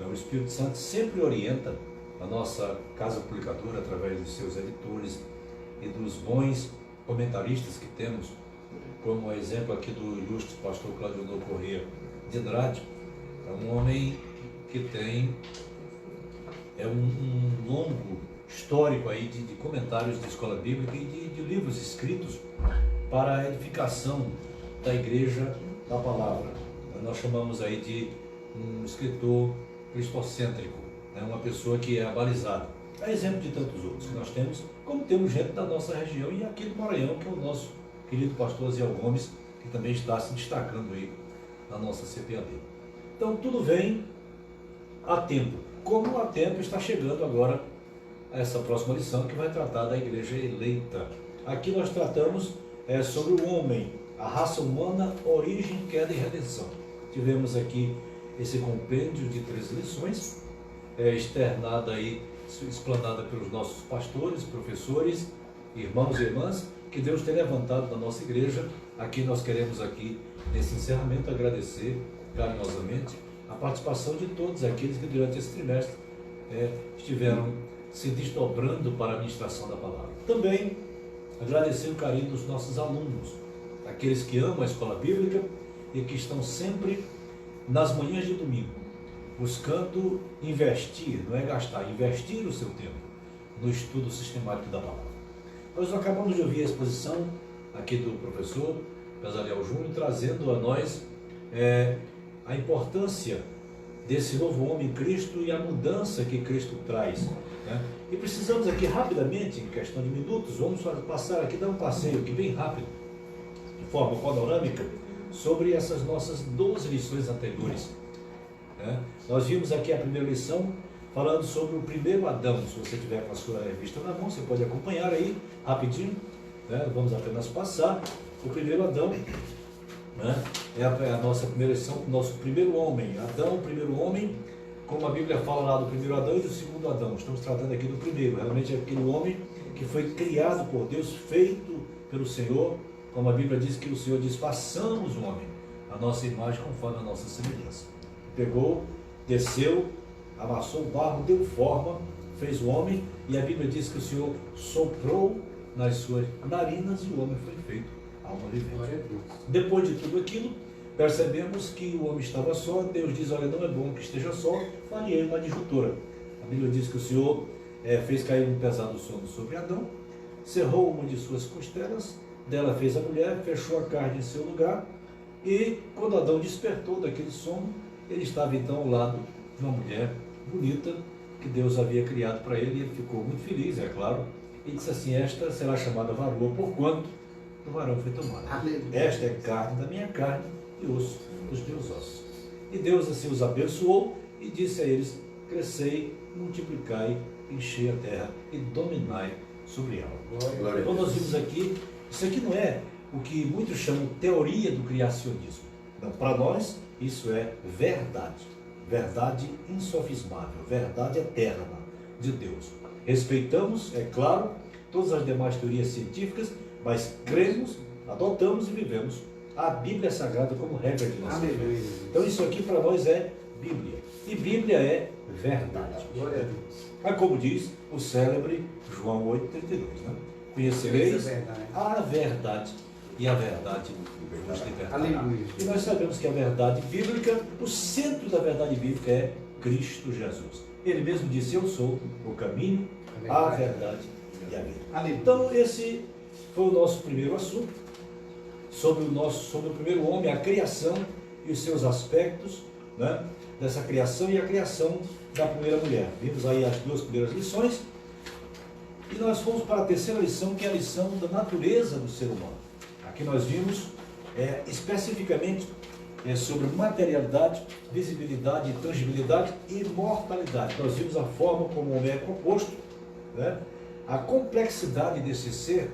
O Espírito Santo sempre orienta a nossa casa publicadora através dos seus editores e dos bons comentaristas que temos, como o exemplo aqui do ilustre pastor Cláudio Corrêa de Andrade. É um homem que tem um longo histórico aí de comentários de escola bíblica e de livros escritos para a edificação da igreja da palavra. Nós chamamos aí de um escritor cristocêntrico, uma pessoa que é abalizada. É exemplo de tantos outros que nós temos, como temos gente da nossa região e aqui do Maranhão, que é o nosso querido pastor Zé Gomes, que também está se destacando aí na nossa CPAD. Então tudo vem a tempo. Como a tempo está chegando agora essa próxima lição que vai tratar da igreja eleita. Aqui nós tratamos sobre o homem, a raça humana, origem, queda e redenção. Tivemos aqui esse compêndio de 3 lições, externada aí, explanada pelos nossos pastores, professores, irmãos e irmãs, que Deus tem levantado na nossa igreja. Aqui nós queremos aqui, nesse encerramento, agradecer carinhosamente a participação de todos aqueles que durante esse trimestre estiveram se desdobrando para a ministração da palavra. Também agradecer o carinho dos nossos alunos, aqueles que amam a escola bíblica e que estão sempre nas manhãs de domingo, buscando investir, não é gastar, investir o seu tempo no estudo sistemático da palavra. Nós acabamos de ouvir a exposição aqui do professor Bezaliel Júnior, trazendo a nós a importância desse novo homem em Cristo e a mudança que Cristo traz, né? E precisamos aqui rapidamente, em questão de minutos, vamos passar aqui, dar um passeio aqui bem rápido, de forma panorâmica, sobre essas nossas 12 lições anteriores, né? Nós vimos aqui a primeira lição falando sobre o primeiro Adão. Se você tiver com a sua revista na mão, você pode acompanhar aí rapidinho, né? Vamos apenas passar o primeiro Adão, né? É a nossa primeira lição, o nosso primeiro homem. Adão, o primeiro homem, como a Bíblia fala lá do primeiro Adão e do segundo Adão. Estamos tratando aqui do primeiro, realmente é aquele homem que foi criado por Deus, feito pelo Senhor, como a Bíblia diz que o Senhor diz, façamos o homem, a nossa imagem conforme a nossa semelhança. Pegou, desceu, amassou o barro, deu forma, fez o homem, e a Bíblia diz que o Senhor soprou nas suas narinas e o homem foi feito alma vivente. Glória a Deus. Depois de tudo aquilo, percebemos que o homem estava só. Deus diz, olha, não é bom que esteja só, farei uma adjutora. A Bíblia diz que o Senhor fez cair um pesado sono sobre Adão, cerrou uma de suas costelas, dela fez a mulher, fechou a carne em seu lugar, e quando Adão despertou daquele sono, ele estava então ao lado de uma mulher bonita que Deus havia criado para ele, e ele ficou muito feliz, é claro, e disse assim, esta será chamada varoa, porquanto do varão foi tomada. Esta é carne da minha carne e osso dos meus ossos. E Deus assim os abençoou e disse a eles, crescei, multiplicai, enchei a terra e dominai sobre ela. Glória a Então nós Deus. vimos aqui, isso aqui não é o que muitos chamam teoria do criacionismo. Para nós, isso é verdade. Verdade insofismável, verdade eterna de Deus. Respeitamos, é claro, todas as demais teorias científicas, mas cremos, adotamos e vivemos a Bíblia Sagrada como regra de nossa fé. Aleluia. Então isso aqui para nós é Bíblia. E Bíblia é verdade. Glória a Deus. É como diz o célebre João 8,32, né? Conhecereis a verdade, e a verdade vos libertará. Aleluia. E nós sabemos que a verdade bíblica, o centro da verdade bíblica é Cristo Jesus. Ele mesmo disse, eu sou o caminho, a verdade e a vida. Aleluia. Então esse foi o nosso primeiro assunto, sobre o primeiro homem, a criação e os seus aspectos, né, dessa criação e a criação da primeira mulher. Vimos aí as duas primeiras lições, e nós fomos para a terceira lição, que é a lição da natureza do ser humano. Aqui nós vimos especificamente sobre materialidade, visibilidade, tangibilidade e mortalidade. Nós vimos a forma como o homem é composto, né? A complexidade desse ser,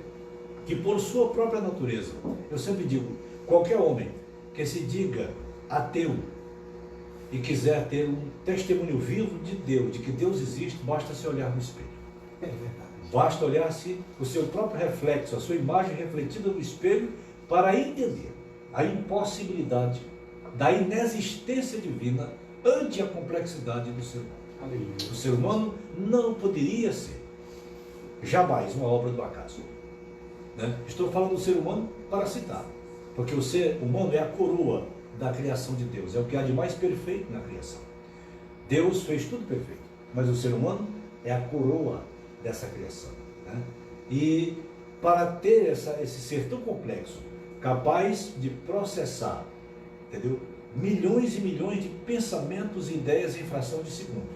que por sua própria natureza, eu sempre digo, qualquer homem que se diga ateu e quiser ter um testemunho vivo de Deus, de que Deus existe, basta se olhar no espelho. É verdade. Basta olhar-se o seu próprio reflexo, a sua imagem refletida no espelho, para entender a impossibilidade da inexistência divina ante a complexidade do ser humano. Aleluia. O ser humano não poderia ser jamais uma obra do acaso. Né? Estou falando do ser humano para citar, porque o ser humano é a coroa da criação de Deus, é o que há de mais perfeito na criação. Deus fez tudo perfeito, mas o ser humano é a coroa dessa criação. Né? E para ter esse ser tão complexo, capaz de processar, entendeu? Milhões e milhões de pensamentos e ideias em fração de segundo,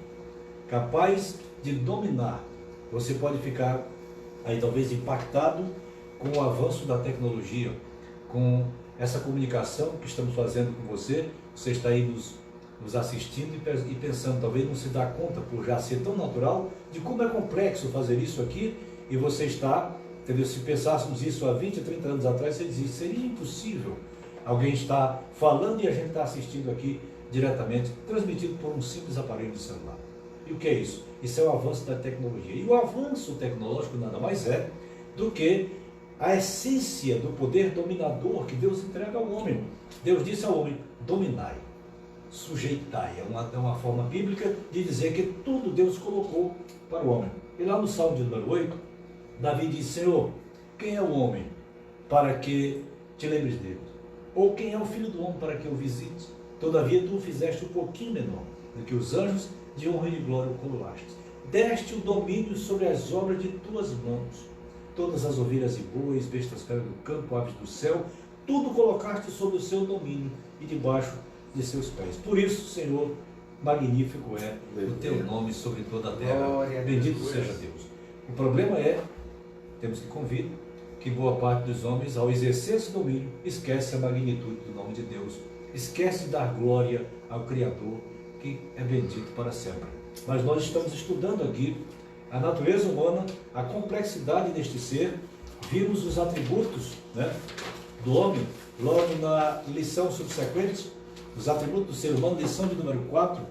capaz de dominar, você pode ficar aí talvez impactado com o avanço da tecnologia, com essa comunicação que estamos fazendo com você. Você está aí nos assistindo e pensando, talvez não se dá conta, por já ser tão natural, de como é complexo fazer isso aqui, e você está, entendeu? Se pensássemos isso há 20, 30 anos atrás, você dizia, seria impossível alguém estar falando e a gente está assistindo aqui diretamente, transmitido por um simples aparelho de celular. E o que é isso? Isso é o avanço da tecnologia. E o avanço tecnológico nada mais é do que a essência do poder dominador que Deus entrega ao homem. Deus disse ao homem, dominai, sujeitai. É uma forma bíblica de dizer que tudo Deus colocou para o homem. E lá no Salmo de número 8, Davi diz, Senhor, quem é o homem para que te lembres dele? Ou quem é o filho do homem para que o visite? Todavia tu o fizeste um pouquinho menor do que os anjos, de honra e de glória o coroaste. Deste o domínio sobre as obras de tuas mãos. Todas as ovelhas e bois, bestas feras do campo, aves do céu, tudo colocaste sob o seu domínio e debaixo de seus pés. Por isso, Senhor, magnífico é o teu nome sobre toda a terra. Glória a Bendito Deus. seja Deus. O problema é, temos que convir, que boa parte dos homens, ao exercer esse domínio, esquece a magnitude do nome de Deus, esquece de dar glória ao Criador, que é bendito para sempre. Mas nós estamos estudando aqui a natureza humana, a complexidade deste ser. Vimos os atributos, né, do homem, logo na lição subsequente, os atributos do ser humano, lição de número 4,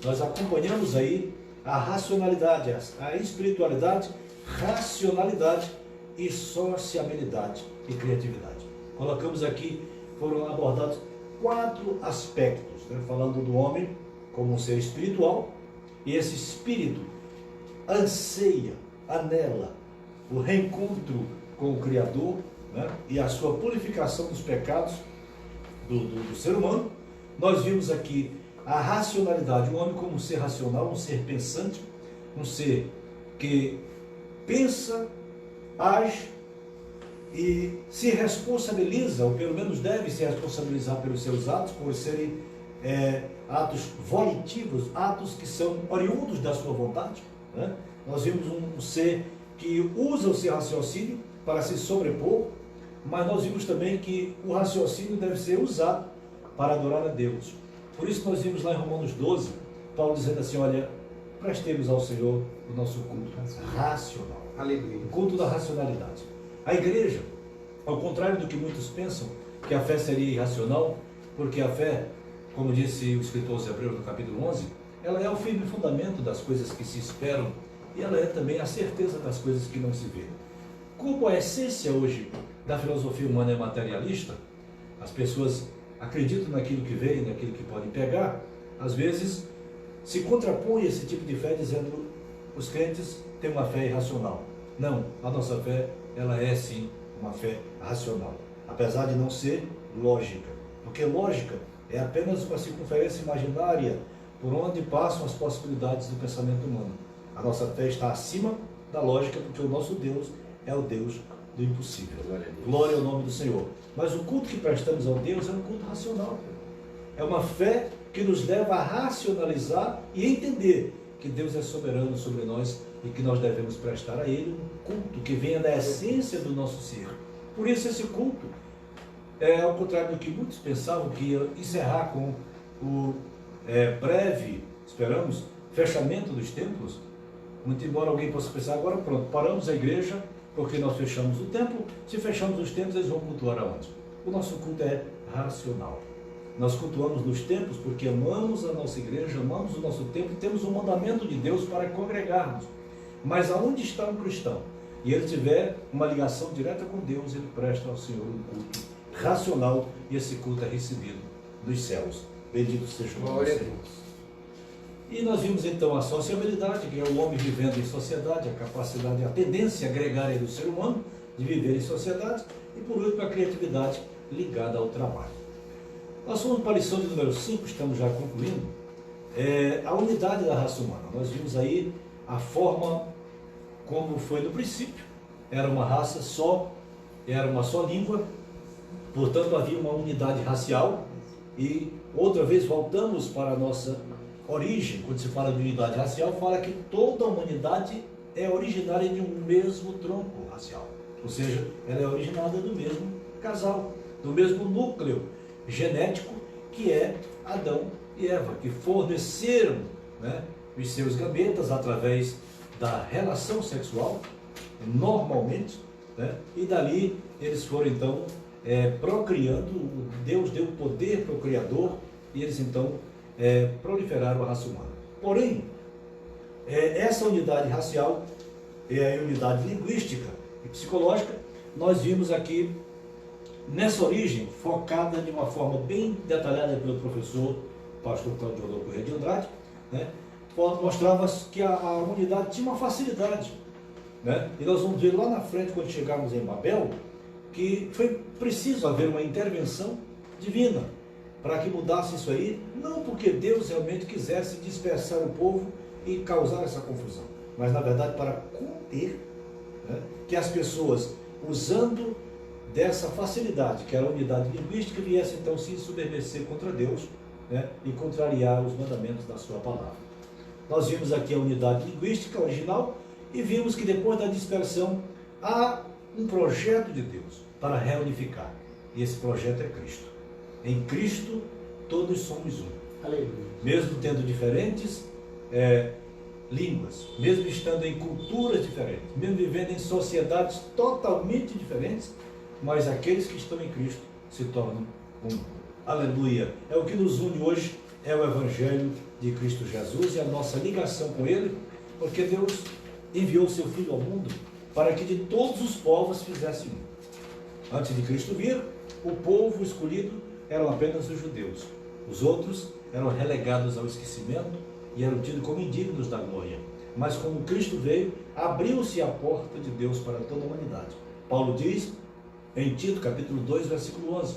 nós acompanhamos aí a racionalidade, a espiritualidade, racionalidade e sociabilidade e criatividade. colocamos aqui, foram abordados 4 aspectos, né? Falando do homem como um ser espiritual, e esse espírito anseia, anela o reencontro com o Criador, né? E a sua purificação dos pecados do ser humano. Nós vimos aqui a racionalidade, o homem como um ser racional, um ser pensante, um ser que pensa, age e se responsabiliza, ou pelo menos deve se responsabilizar pelos seus atos, por serem atos volitivos, atos que são oriundos da sua vontade, né? Nós vimos um ser que usa o seu raciocínio para se sobrepor, mas nós vimos também que o raciocínio deve ser usado para adorar a Deus. Por isso nós vimos lá em Romanos 12, Paulo dizendo assim, olha, prestemos ao Senhor o nosso culto racional. Aleluia. O culto da racionalidade. A igreja, ao contrário do que muitos pensam, que a fé seria irracional, porque a fé, como disse o escritor aos Hebreus no capítulo 11, ela é o firme fundamento das coisas que se esperam e ela é também a certeza das coisas que não se vê. Como a essência hoje da filosofia humana é materialista, as pessoas acreditam naquilo que veem, naquilo que podem pegar, às vezes se contrapõe esse tipo de fé dizendo os crentes têm uma fé irracional. Não, a nossa fé, ela é sim uma fé racional, apesar de não ser lógica, porque lógica é apenas uma circunferência imaginária por onde passam as possibilidades do pensamento humano. A nossa fé está acima da lógica, porque o nosso Deus é o Deus do impossível. Glória ao nome do Senhor. Mas o culto que prestamos ao Deus é um culto racional. É uma fé que nos leva a racionalizar e entender que Deus é soberano sobre nós e que nós devemos prestar a Ele um culto que venha da essência do nosso ser. Por isso esse culto é ao contrário do que muitos pensavam, que ia encerrar com o breve, esperamos, fechamento dos templos. Muito embora alguém possa pensar, agora pronto, paramos a igreja porque nós fechamos o templo. Se fechamos os templos, eles vão cultuar aonde? O nosso culto é racional. Nós cultuamos nos templos porque amamos a nossa igreja, amamos o nosso templo e temos um mandamento de Deus para congregarmos. Mas aonde está um cristão e ele tiver uma ligação direta com Deus, ele presta ao Senhor um culto racional e esse culto é recebido dos céus. Bendito seja o nome do Senhor. E nós vimos então a sociabilidade, que é o homem vivendo em sociedade, a capacidade, a tendência gregária do ser humano de viver em sociedade, e por último a criatividade ligada ao trabalho. Nós fomos para a lição de número 5, estamos já concluindo, a unidade da raça humana. Nós vimos aí a forma como foi no princípio, era uma raça só, era uma só língua, portanto havia uma unidade racial, e outra vez voltamos para a nossa origem. Quando se fala de unidade racial, fala que toda a humanidade é originária de um mesmo tronco racial, ou seja, ela é originada do mesmo casal, do mesmo núcleo genético que é Adão e Eva, que forneceram, né, os seus gametas através da relação sexual, normalmente, né, e dali eles foram então procriando. Deus deu o poder procriador e eles então proliferaram a raça humana. Porém, essa unidade racial é a unidade linguística e psicológica. Nós vimos aqui nessa origem focada de uma forma bem detalhada pelo professor pastor Cláudio Correia de Andrade, né? Mostrava que a humanidade tinha uma facilidade, né? E nós vamos ver lá na frente, quando chegarmos em Babel, que foi preciso haver uma intervenção divina para que mudasse isso aí, não porque Deus realmente quisesse dispersar o povo e causar essa confusão, mas na verdade para conter, né, que as pessoas, usando dessa facilidade, que era a unidade linguística, viessem então se submeter contra Deus, né, e contrariar os mandamentos da sua palavra. Nós vimos aqui a unidade linguística original e vimos que depois da dispersão há um projeto de Deus para reunificar, e esse projeto é Cristo. Em Cristo todos somos um. Aleluia. Mesmo tendo diferentes línguas, mesmo estando em culturas diferentes, mesmo vivendo em sociedades totalmente diferentes, mas aqueles que estão em Cristo se tornam um. Aleluia! É o que nos une hoje, é o Evangelho de Cristo Jesus e a nossa ligação com Ele, porque Deus enviou o seu Filho ao mundo para que de todos os povos fizesse um. Antes de Cristo vir, o povo escolhido eram apenas os judeus. Os outros eram relegados ao esquecimento e eram tidos como indignos da glória. Mas como Cristo veio, abriu-se a porta de Deus para toda a humanidade. Paulo diz em Tito, capítulo 2, versículo 11,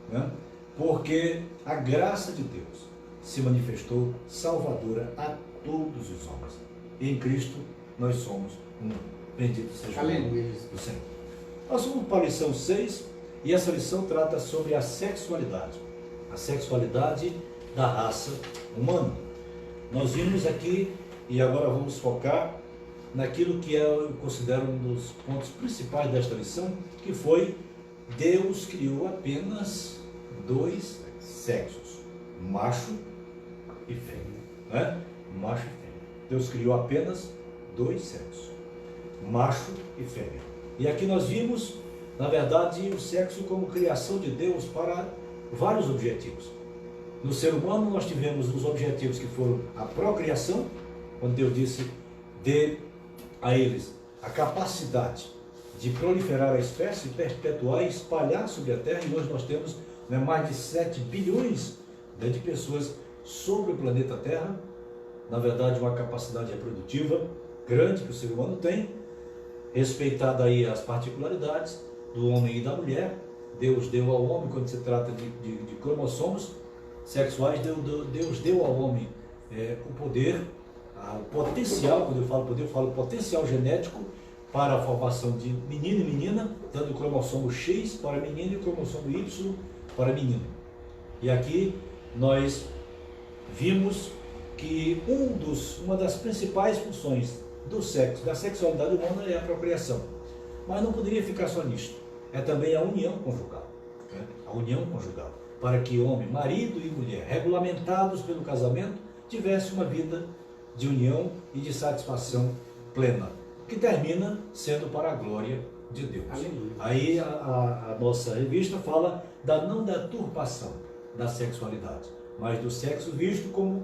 né? Porque a graça de Deus se manifestou salvadora a todos os homens. E em Cristo nós somos um. Bendito seja o nome do Senhor. Nós vamos para a lição 6, e essa lição trata sobre a sexualidade da raça humana. Nós vimos aqui, e agora vamos focar naquilo que eu considero um dos pontos principais desta lição, que foi: Deus criou apenas dois sexos, macho e fêmea, né? Macho e fêmea. Deus criou apenas dois sexos, macho e fêmea. E aqui nós vimos, na verdade, o sexo como criação de Deus para vários objetivos. No ser humano nós tivemos os objetivos que foram a procriação, quando Deus disse: dê a eles a capacidade de proliferar a espécie, perpetuar e espalhar sobre a Terra. E hoje nós temos, né, mais de 7 bilhões, né, de pessoas sobre o planeta Terra. Na verdade, uma capacidade reprodutiva grande que o ser humano tem, respeitada aí as particularidades do homem e da mulher. Deus deu ao homem, quando se trata de cromossomos sexuais, Deus deu ao homem o poder, o potencial. Quando eu falo poder, eu falo potencial genético para a formação de menino e menina, dando o cromossomo X para menino e o cromossomo Y para menino. E aqui nós vimos que uma das principais funções do sexo, da sexualidade humana, é a procriação. Mas não poderia ficar só nisto. É também a união conjugal. Né? A união conjugal. Para que homem, marido e mulher, regulamentados pelo casamento, tivessem uma vida de união e de satisfação plena, que termina sendo para a glória de Deus. Aleluia. Aí a nossa revista fala não da turpação da sexualidade, mas do sexo visto como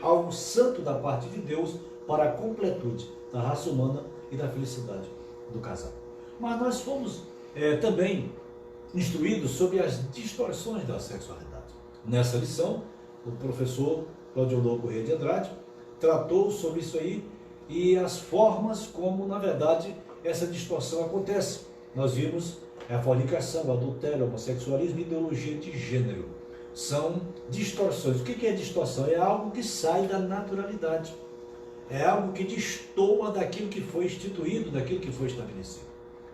algo santo da parte de Deus para a completude da raça humana e da felicidade do casal. Mas nós fomos também instruídos sobre as distorções da sexualidade. Nessa lição, o professor Claudio Corrêa de Andrade tratou sobre isso aí e as formas como, na verdade, essa distorção acontece. Nós vimos a fornicação, o adultério, o homossexualismo e ideologia de gênero. São distorções. O que é distorção? É algo que sai da naturalidade. É algo que destoa daquilo que foi instituído, daquilo que foi estabelecido.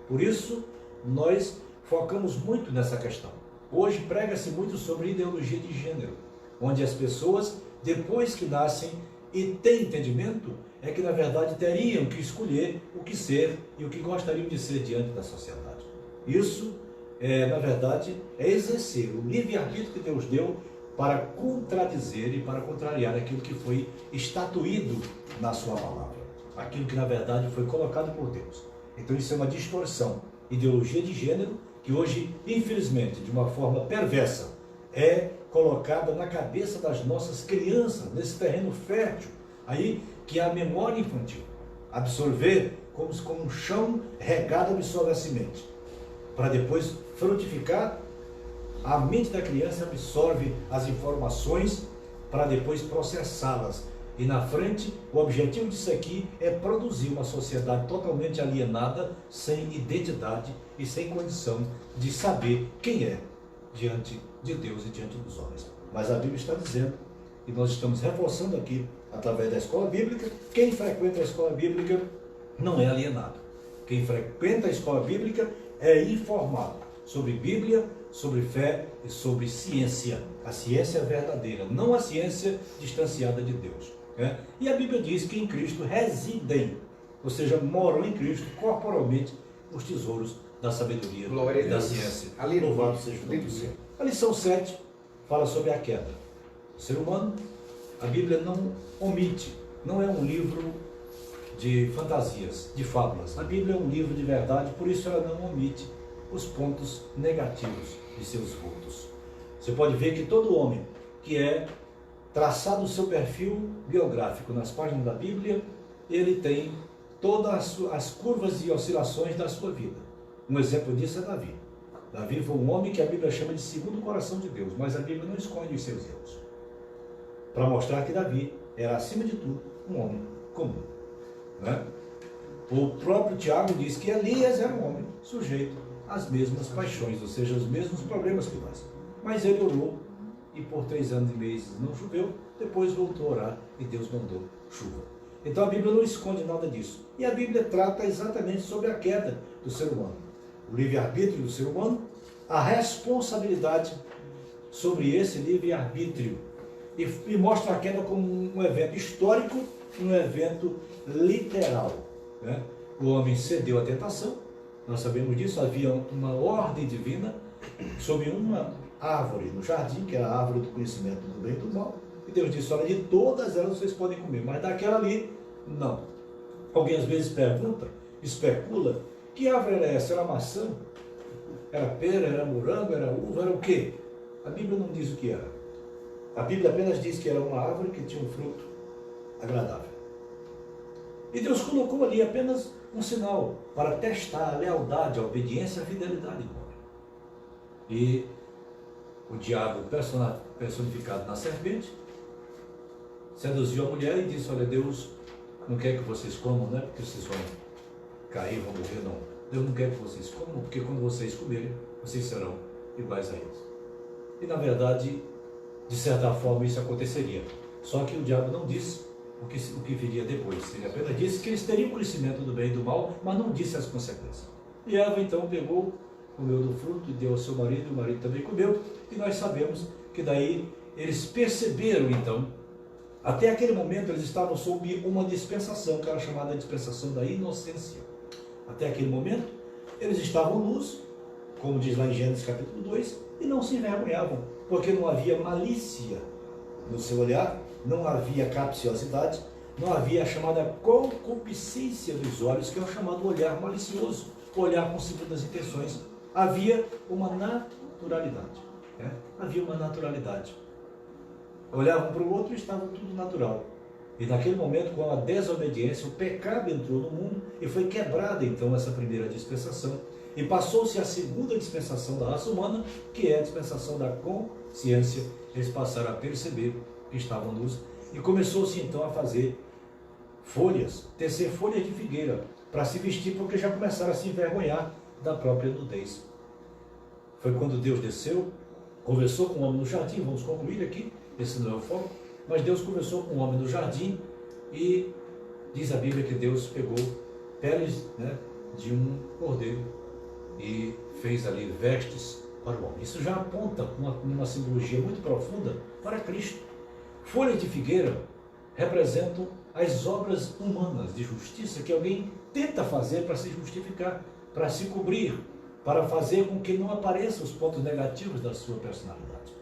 Por isso, nós focamos muito nessa questão. Hoje prega-se muito sobre ideologia de gênero, onde as pessoas, depois que nascem e têm entendimento, é que na verdade teriam que escolher o que ser e o que gostariam de ser diante da sociedade. Isso, na verdade, é exercer o livre-arbítrio que Deus deu para contradizer e para contrariar aquilo que foi estatuído na sua palavra. Aquilo que na verdade foi colocado por Deus. Então isso é uma distorção. Ideologia de gênero que hoje, infelizmente, de uma forma perversa, é colocada na cabeça das nossas crianças, nesse terreno fértil, aí que é a memória infantil. Absorver como um chão regado absorve a semente, para depois frutificar. A mente da criança absorve as informações para depois processá-las. E na frente, o objetivo disso aqui é produzir uma sociedade totalmente alienada, sem identidade e sem condição de saber quem é diante de Deus e diante dos homens. Mas a Bíblia está dizendo, e nós estamos reforçando aqui, através da escola bíblica, quem frequenta a escola bíblica não é alienado. Quem frequenta a escola bíblica é informado sobre Bíblia, sobre fé e sobre ciência. A ciência verdadeira, não a ciência distanciada de Deus. Né? E a Bíblia diz que em Cristo residem, ou seja, moram em Cristo corporalmente os tesouros da sabedoria e da ciência. Louvado seja o nome do Senhor. A lição 7 fala sobre a queda. O ser humano, a Bíblia não omite, não é um livro de fantasias, de fábulas. A Bíblia é um livro de verdade, por isso ela não omite os pontos negativos de seus vultos. Você pode ver que todo homem que é traçado o seu perfil biográfico nas páginas da Bíblia, ele tem todas as curvas e oscilações da sua vida. Um exemplo disso é Davi. Davi foi um homem que a Bíblia chama de segundo o coração de Deus, mas a Bíblia não esconde os seus erros. Para mostrar que Davi era, acima de tudo, um homem comum. Né? O próprio Tiago diz que Elias era um homem sujeito às mesmas paixões, ou seja, os mesmos problemas que nós. Mas ele orou e por 3 anos e meses não choveu, depois voltou a orar e Deus mandou chuva. Então a Bíblia não esconde nada disso. E a Bíblia trata exatamente sobre a queda do ser humano. O livre-arbítrio do ser humano, a responsabilidade sobre esse livre-arbítrio. E mostra a queda como um evento histórico, um evento literal. Né? O homem cedeu à tentação, nós sabemos disso, havia uma ordem divina sobre uma árvore no jardim, que era a árvore do conhecimento do bem e do mal. E Deus disse, olha, de todas elas vocês podem comer, mas daquela ali, não. Alguém às vezes pergunta, especula, que árvore era essa? Era maçã? Era pera, era morango, era uva, era o quê? A Bíblia não diz o que era. A Bíblia apenas diz que era uma árvore que tinha um fruto agradável. E Deus colocou ali apenas um sinal para testar a lealdade, a obediência, a fidelidade do homem. E o diabo personificado na serpente seduziu a mulher e disse, olha, Deus não quer que vocês comam, não é porque vocês vão cair, vão morrer, não. Deus não quer que vocês comam, porque quando vocês comerem, vocês serão iguais a eles. E na verdade, de certa forma, isso aconteceria. Só que o diabo não disse o que viria depois. Ele apenas disse que eles teriam conhecimento do bem e do mal, mas não disse as consequências. E Eva então pegou, comeu do fruto e deu ao seu marido, e o marido também comeu. E nós sabemos que daí eles perceberam então, até aquele momento eles estavam sob uma dispensação, que era chamada dispensação da inocência. Até aquele momento eles estavam nus, como diz lá em Gênesis capítulo 2, e não se envergonhavam, porque não havia malícia no seu olhar, não havia capciosidade, não havia a chamada concupiscência dos olhos, que é o chamado olhar malicioso, olhar com segundas intenções. Havia uma naturalidade. Né? Havia uma naturalidade. Olhavam para o outro e estava tudo natural. E naquele momento, com a desobediência, o pecado entrou no mundo e foi quebrada então essa primeira dispensação. E passou-se a segunda dispensação da raça humana, que é a dispensação da consciência. Eles passaram a perceber que estavam nus. E começou-se então a fazer folhas, tecer folhas de figueira, para se vestir, porque já começaram a se envergonhar da própria nudez. Foi quando Deus desceu, conversou com o homem no jardim, vamos concluir aqui, esse não é o foco, mas Deus conversou com o homem no jardim e diz a Bíblia que Deus pegou peles, né, de um cordeiro e fez ali vestes para o homem. Isso já aponta uma simbologia muito profunda para Cristo. Folhas de figueira representam as obras humanas de justiça que alguém tenta fazer para se justificar, para se cobrir, para fazer com que não apareçam os pontos negativos da sua personalidade,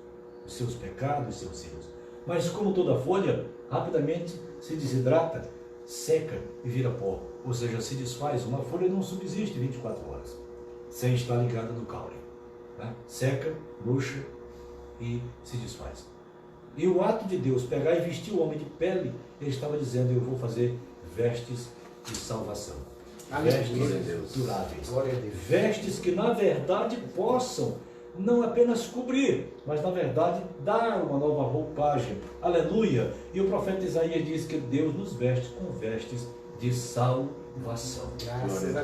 os seus pecados, os seus erros. Mas como toda folha, rapidamente se desidrata, seca e vira pó, ou seja, se desfaz. Uma folha não subsiste 24 horas sem estar ligada no caule, né? Seca, murcha e se desfaz. E o ato de Deus pegar e vestir o homem de pele, ele estava dizendo, eu vou fazer vestes de salvação. Vestes duráveis. Vestes que na verdade possam não apenas cobrir, mas na verdade dar uma nova roupagem. Aleluia! E o profeta Isaías diz que Deus nos veste com vestes de salvação.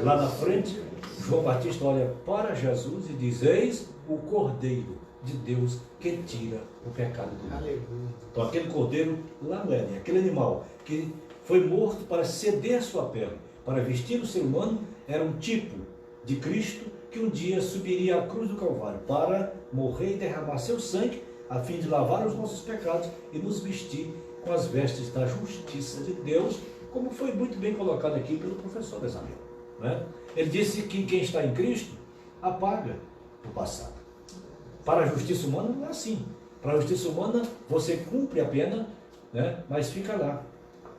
Lá na frente, João Batista olha para Jesus e diz, eis o Cordeiro de Deus que tira o pecado do mundo. Aleluia. Então aquele cordeiro lá no Éden, aquele animal que foi morto para ceder sua pele, para vestir o ser humano, era um tipo de Cristo que um dia subiria à cruz do Calvário para morrer e derramar seu sangue a fim de lavar os nossos pecados e nos vestir com as vestes da justiça de Deus, como foi muito bem colocado aqui pelo professor Bezalel, né? Ele disse que quem está em Cristo apaga o passado. Para a justiça humana não é assim. Para a justiça humana você cumpre a pena, né? Mas fica lá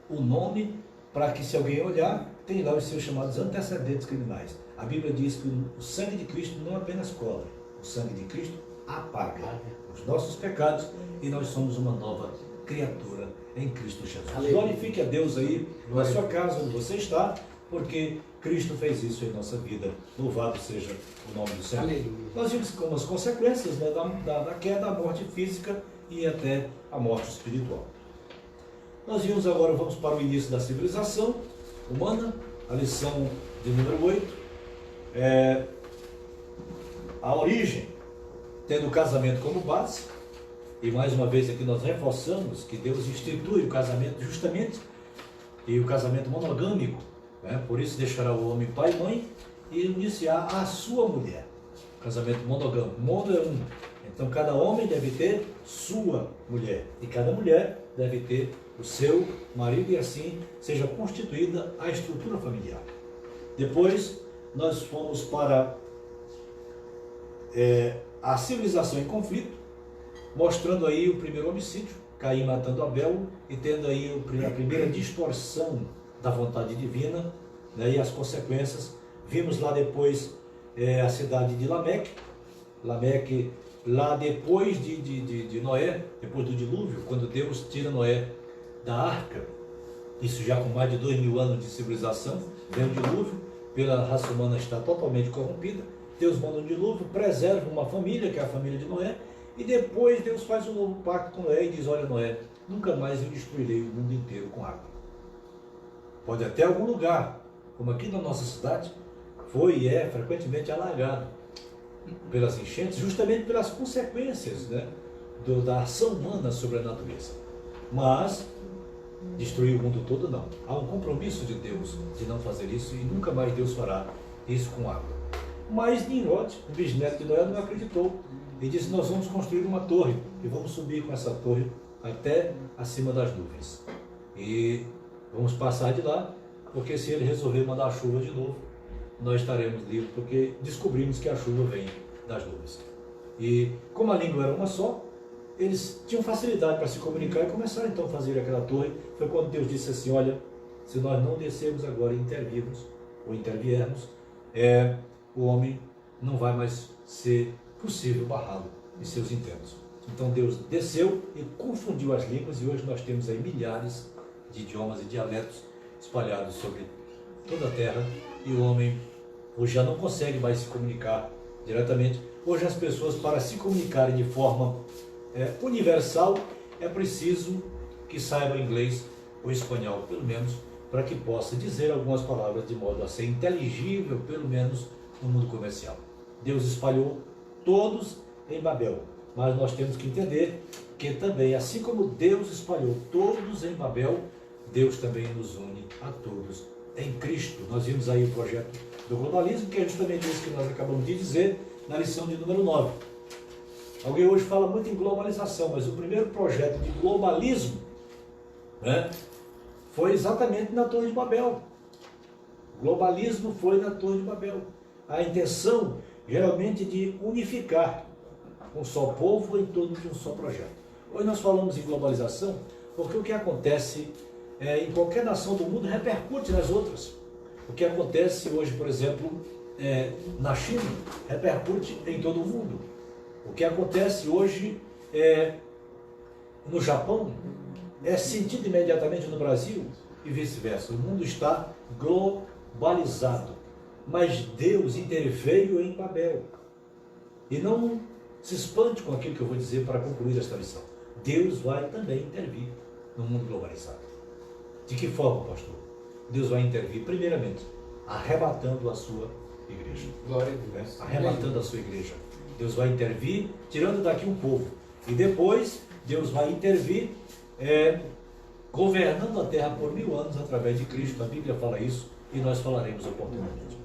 o nome para que, se alguém olhar, tem lá os seus chamados antecedentes criminais. A Bíblia diz que o sangue de Cristo não apenas cobre, o sangue de Cristo apaga os nossos pecados e nós somos uma nova criatura em Cristo Jesus. Glorifique a Deus aí na sua casa, onde você está, porque Cristo fez isso em nossa vida. Louvado seja o nome do Senhor. Aleluia. Nós vimos como as consequências, né, da queda, a morte física e até a morte espiritual. Nós vimos agora, vamos para o início da civilização humana, a lição de número 8. A origem, tendo o casamento como base, e mais uma vez aqui nós reforçamos que Deus institui o casamento justamente, e o casamento monogâmico, né? Por isso deixará o homem pai e mãe e iniciar a sua mulher. Casamento monogâmico, mono é um. Então cada homem deve ter sua mulher, e cada mulher deve ter o seu marido, e assim seja constituída a estrutura familiar. Depois nós fomos para a civilização em conflito, mostrando aí o primeiro homicídio, Caim matando Abel, e tendo aí a primeira distorção da vontade divina, né, e as consequências. Vimos lá depois a cidade de Lameque, lá depois de Noé, depois do dilúvio, quando Deus tira Noé da arca, isso já com mais de 2000 anos de civilização, vem o dilúvio, pela raça humana está totalmente corrompida, Deus manda um dilúvio, preserva uma família, que é a família de Noé, e depois Deus faz um novo pacto com Noé e diz: olha, Noé, nunca mais eu destruirei o mundo inteiro com água. Pode até algum lugar, como aqui na nossa cidade, foi e é frequentemente alagado pelas enchentes, justamente pelas consequências, né, da ação humana sobre a natureza. Mas destruir o mundo todo, não. Há um compromisso de Deus de não fazer isso, e nunca mais Deus fará isso com água. Mas Nimrod, o bisneto de Noé, não acreditou e disse: nós vamos construir uma torre e vamos subir com essa torre até acima das nuvens e vamos passar de lá, porque se ele resolver mandar a chuva de novo, nós estaremos livres, porque descobrimos que a chuva vem das nuvens. E como a língua era uma só, eles tinham facilidade para se comunicar e começaram então a fazer aquela torre. Foi quando Deus disse assim: olha, se nós não descermos agora e interviermos, o homem não vai mais ser possível barrá-lo em seus intentos. Então Deus desceu e confundiu as línguas, e hoje nós temos aí milhares de idiomas e dialetos espalhados sobre toda a terra, e o homem hoje já não consegue mais se comunicar diretamente. Hoje as pessoas, para se comunicarem de forma universal, é preciso que saiba inglês ou espanhol, pelo menos, para que possa dizer algumas palavras de modo a ser inteligível, pelo menos no mundo comercial. Deus espalhou todos em Babel, mas nós temos que entender que também, assim como Deus espalhou todos em Babel, Deus também nos une a todos em Cristo. Nós vimos aí o projeto do globalismo, que é justamente isso que nós acabamos de dizer na lição de número 9. Alguém hoje fala muito em globalização, mas o primeiro projeto de globalismo, né, foi exatamente na Torre de Babel. O globalismo foi na Torre de Babel. A intenção realmente de unificar um só povo em torno de um só projeto. Hoje nós falamos em globalização porque o que acontece em qualquer nação do mundo repercute nas outras. O que acontece hoje, por exemplo, na China, repercute em todo o mundo. O que acontece hoje no Japão é sentido imediatamente no Brasil e vice-versa. O mundo está globalizado. Mas Deus interveio em Babel. E não se espante com aquilo que eu vou dizer para concluir esta lição. Deus vai também intervir no mundo globalizado. De que forma, pastor? Deus vai intervir, primeiramente, arrebatando a sua igreja. Glória a Deus. Arrebatando a sua igreja. Deus vai intervir, tirando daqui um povo. E depois, Deus vai intervir, governando a terra por 1000 anos através de Cristo. A Bíblia fala isso e nós falaremos oportunamente.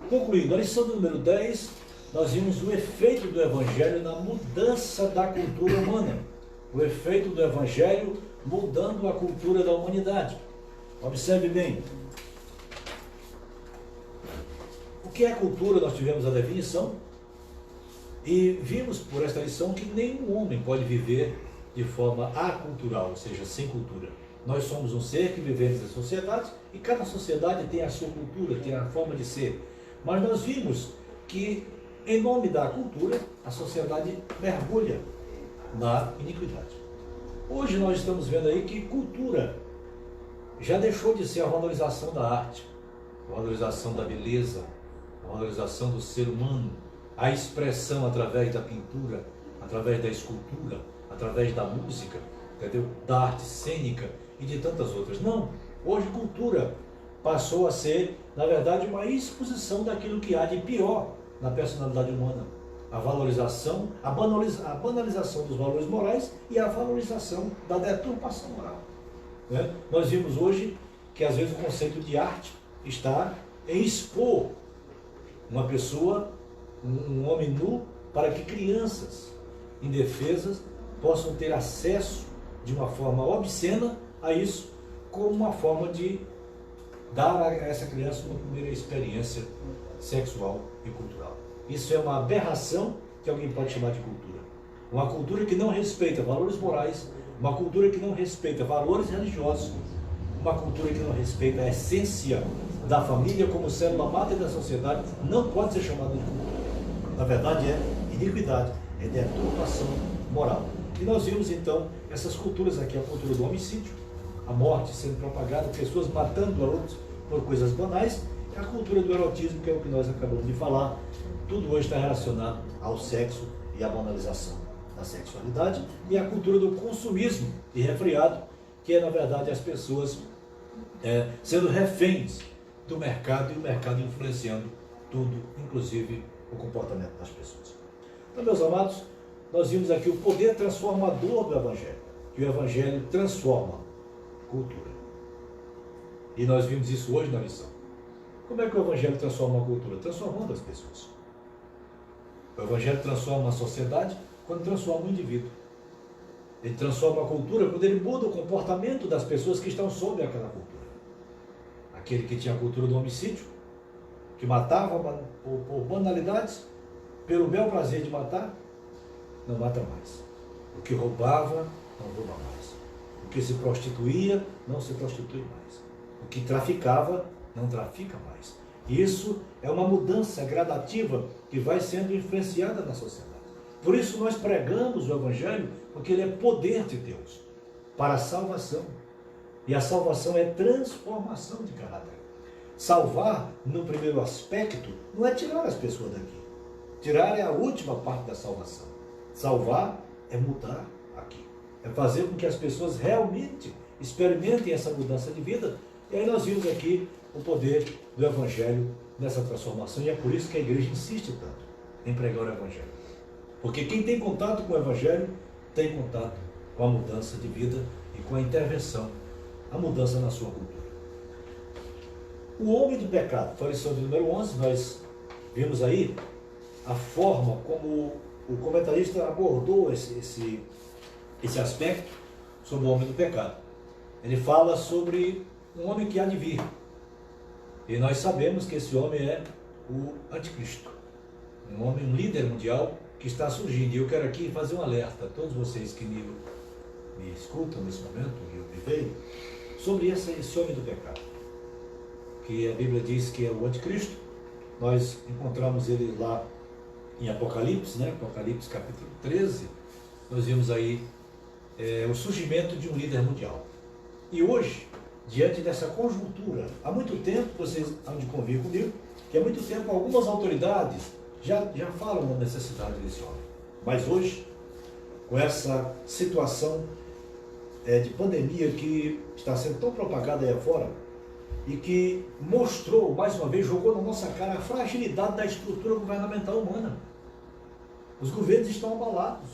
Concluindo, a lição do número 10, nós vimos o efeito do Evangelho na mudança da cultura humana. O efeito do Evangelho mudando a cultura da humanidade. Observe bem. O que é cultura? Nós tivemos a definição e vimos por esta lição que nenhum homem pode viver de forma acultural, ou seja, sem cultura. Nós somos um ser que vivemos em sociedade e cada sociedade tem a sua cultura, tem a forma de ser. Mas nós vimos que, em nome da cultura, a sociedade mergulha na iniquidade. Hoje nós estamos vendo aí que cultura já deixou de ser a valorização da arte. a valorização da beleza, a valorização do ser humano, a expressão através da pintura, através da escultura, através da música, entendeu? Da arte cênica e de tantas outras. Não, hoje cultura passou a ser, na verdade, uma exposição daquilo que há de pior na personalidade humana. A valorização, a banalização dos valores morais e a valorização da deturpação moral. Né? Nós vimos hoje que às vezes o conceito de arte está em expor uma pessoa, um homem nu, para que crianças indefesas possam ter acesso de uma forma obscena a isso, como uma forma de dar a essa criança uma primeira experiência sexual e cultural. Isso é uma aberração que alguém pode chamar de cultura. Uma cultura que não respeita valores morais, uma cultura que não respeita valores religiosos, uma cultura que não respeita a essência da família como célula máter da sociedade, não pode ser chamada de cultura. Na verdade é iniquidade, é deturpação moral. E nós vimos então essas culturas aqui, a cultura do homicídio, a morte sendo propagada, pessoas matando a outros por coisas banais, e a cultura do erotismo, que é o que nós acabamos de falar. Tudo hoje está relacionado ao sexo e à banalização da sexualidade, e a cultura do consumismo irrefreado, que é na verdade as pessoas sendo reféns do mercado e o mercado influenciando tudo, inclusive o comportamento das pessoas. Então, meus amados, nós vimos aqui o poder transformador do Evangelho, que o Evangelho transforma cultura. E nós vimos isso hoje na lição. Como é que o Evangelho transforma a cultura? Transformando as pessoas. O Evangelho transforma a sociedade quando transforma o indivíduo. Ele transforma a cultura quando ele muda o comportamento das pessoas que estão sob aquela cultura. Aquele que tinha a cultura do homicídio, que matava por banalidades, pelo bel prazer de matar, não mata mais. O que roubava, não rouba mais. O que se prostituía, não se prostitui mais. O que traficava, não trafica mais. Isso é uma mudança gradativa que vai sendo influenciada na sociedade. Por isso nós pregamos o Evangelho, porque ele é poder de Deus para a salvação. E a salvação é transformação de caráter. Salvar, no primeiro aspecto, não é tirar as pessoas daqui. Tirar é a última parte da salvação. Salvar é mudar aqui. É fazer com que as pessoas realmente experimentem essa mudança de vida. E aí nós vimos aqui o poder do Evangelho nessa transformação. E é por isso que a igreja insiste tanto em pregar o Evangelho. Porque quem tem contato com o Evangelho tem contato com a mudança de vida e com a intervenção, a mudança na sua cultura. O homem do pecado, foi a lição de número 11, nós vimos aí a forma como o comentarista abordou esse aspecto sobre o homem do pecado. Ele fala sobre um homem que há de vir. E nós sabemos que esse homem é o anticristo. Um homem, um líder mundial que está surgindo. E eu quero aqui fazer um alerta a todos vocês que me escutam nesse momento, e eu me vejo, sobre esse homem do pecado. Que a Bíblia diz que é o anticristo. Nós encontramos ele lá em Apocalipse, né? Apocalipse capítulo 13, nós vimos aí o surgimento de um líder mundial. E hoje, diante dessa conjuntura, há muito tempo, vocês hão de convir comigo, que há muito tempo algumas autoridades já falam da necessidade desse homem. Mas hoje, com essa situação de pandemia que está sendo tão propagada aí afora, e que mostrou, mais uma vez, jogou na nossa cara a fragilidade da estrutura governamental humana. Os governos estão abalados.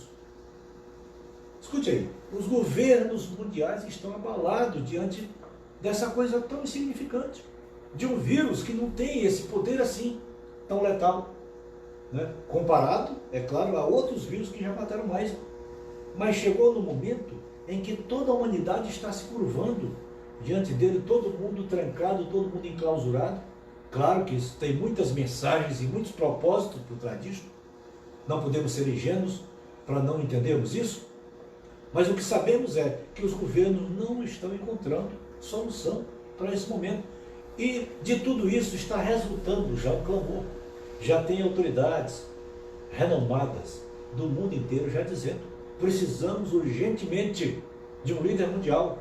Escute aí, os governos mundiais estão abalados diante dessa coisa tão insignificante, de um vírus que não tem esse poder assim, tão letal, né? Comparado, é claro, a outros vírus que já mataram mais. Mas chegou no momento em que toda a humanidade está se curvando diante dele, todo mundo trancado, todo mundo enclausurado. Claro que isso tem muitas mensagens e muitos propósitos por trás disso. Não podemos ser ingênuos para não entendermos isso. Mas o que sabemos é que os governos não estão encontrando solução para esse momento. E de tudo isso está resultando já um clamor. Já tem autoridades renomadas do mundo inteiro já dizendo: precisamos urgentemente de um líder mundial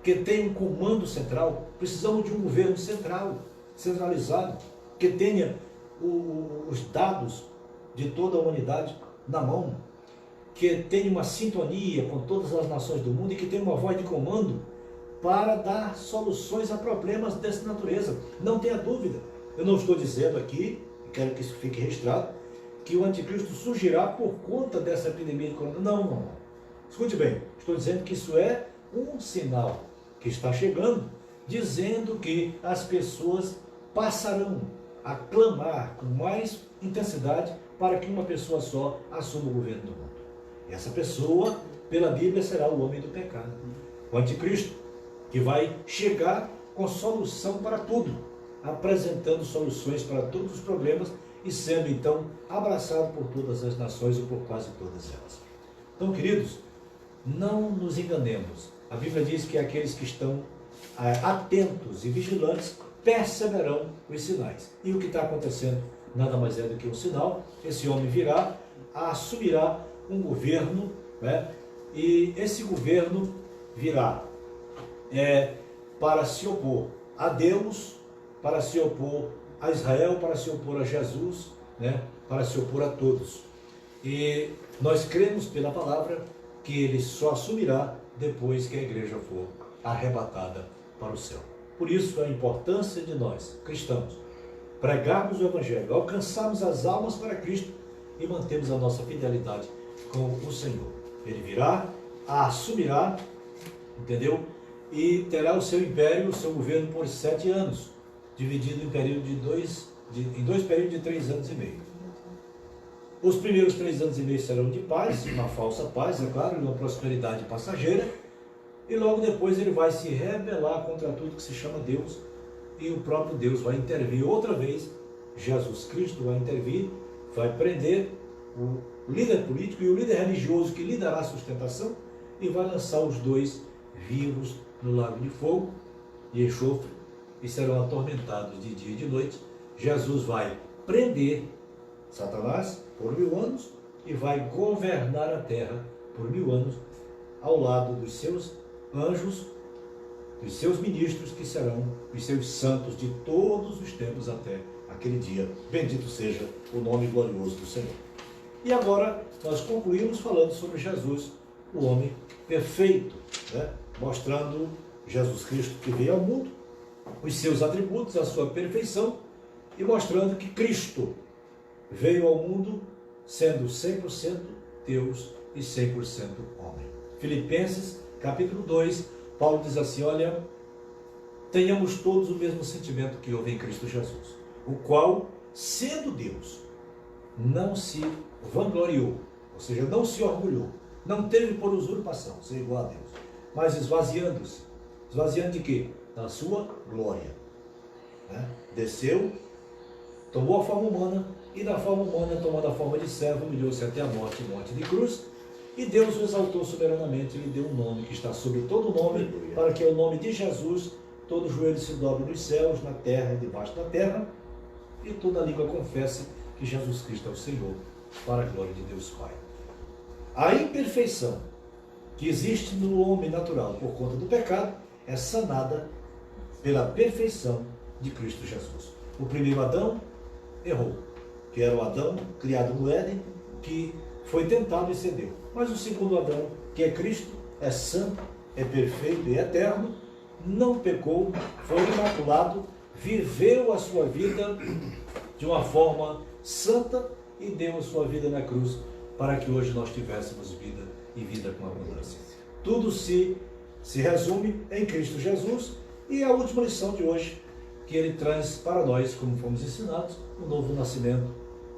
que tenha um comando central, precisamos de um governo central, centralizado, que tenha os dados de toda a humanidade na mão, que tenha uma sintonia com todas as nações do mundo e que tenha uma voz de comando para dar soluções a problemas dessa natureza. Não tenha dúvida. Eu não estou dizendo aqui, quero que isso fique registrado, que o anticristo surgirá por conta dessa epidemia de corona. Não. Escute bem, estou dizendo que isso é um sinal que está chegando, dizendo que as pessoas passarão a clamar com mais intensidade para que uma pessoa só assuma o governo do mundo. E essa pessoa, pela Bíblia, será o homem do pecado. O anticristo, que vai chegar com solução para tudo, apresentando soluções para todos os problemas e sendo então abraçado por todas as nações ou por quase todas elas. Então, queridos, não nos enganemos. A Bíblia diz que aqueles que estão atentos e vigilantes perceberão os sinais. E o que está acontecendo nada mais é do que um sinal. Esse homem virá, assumirá um governo, né? E esse governo virá para se opor a Deus, para se opor a Israel, para se opor a Jesus, né? Para se opor a todos. E nós cremos pela palavra que ele só assumirá depois que a igreja for arrebatada para o céu. Por isso a importância de nós, cristãos, pregarmos o Evangelho, alcançarmos as almas para Cristo e mantermos a nossa fidelidade com o Senhor. Ele virá, assumirá, entendeu? E terá o seu império, o seu governo por 7 anos, dividido em período em dois períodos de 3 anos e meio. Os primeiros 3 anos e meio serão de paz, uma falsa paz, é claro, uma prosperidade passageira, e logo depois ele vai se rebelar contra tudo que se chama Deus, e o próprio Deus vai intervir outra vez, Jesus Cristo vai intervir, vai prender o líder político e o líder religioso que lhe dará a sustentação, e vai lançar os dois vivos no lago de fogo e enxofre, e serão atormentados de dia e de noite. Jesus vai prender Satanás por 1000 anos e vai governar a terra por 1000 anos ao lado dos seus anjos, dos seus ministros, que serão os seus santos de todos os tempos até aquele dia. Bendito seja o nome glorioso do Senhor. E agora nós concluímos falando sobre Jesus, o homem perfeito, né? Mostrando Jesus Cristo que veio ao mundo, os seus atributos, a sua perfeição, e mostrando que Cristo veio ao mundo sendo 100% Deus e 100% homem. Filipenses, capítulo 2, Paulo diz assim, olha, tenhamos todos o mesmo sentimento que houve em Cristo Jesus, o qual, sendo Deus, não se vangloriou, ou seja, não se orgulhou, não teve por usurpação ser igual a Deus, mas esvaziando-se. Esvaziando de quê? Da sua glória. Né? Desceu, tomou a forma humana, e na forma humana, tomando a forma de servo, humilhou-se até a morte de cruz, e Deus o exaltou soberanamente, e lhe deu um nome que está sobre todo nome, para que ao nome de Jesus todo joelho se dobre nos céus, na terra e debaixo da terra, e toda língua confesse que Jesus Cristo é o Senhor, para a glória de Deus Pai. A imperfeição que existe no homem natural por conta do pecado é sanada pela perfeição de Cristo Jesus. O primeiro Adão errou, que era o Adão criado no Éden, que foi tentado e cedeu. Mas o segundo Adão, que é Cristo, é santo, é perfeito e eterno, não pecou, foi imaculado, viveu a sua vida de uma forma santa e deu a sua vida na cruz para que hoje nós tivéssemos vida e vida com abundância. Tudo se resume em Cristo Jesus, e a última lição de hoje, que ele traz para nós, como fomos ensinados, um novo nascimento,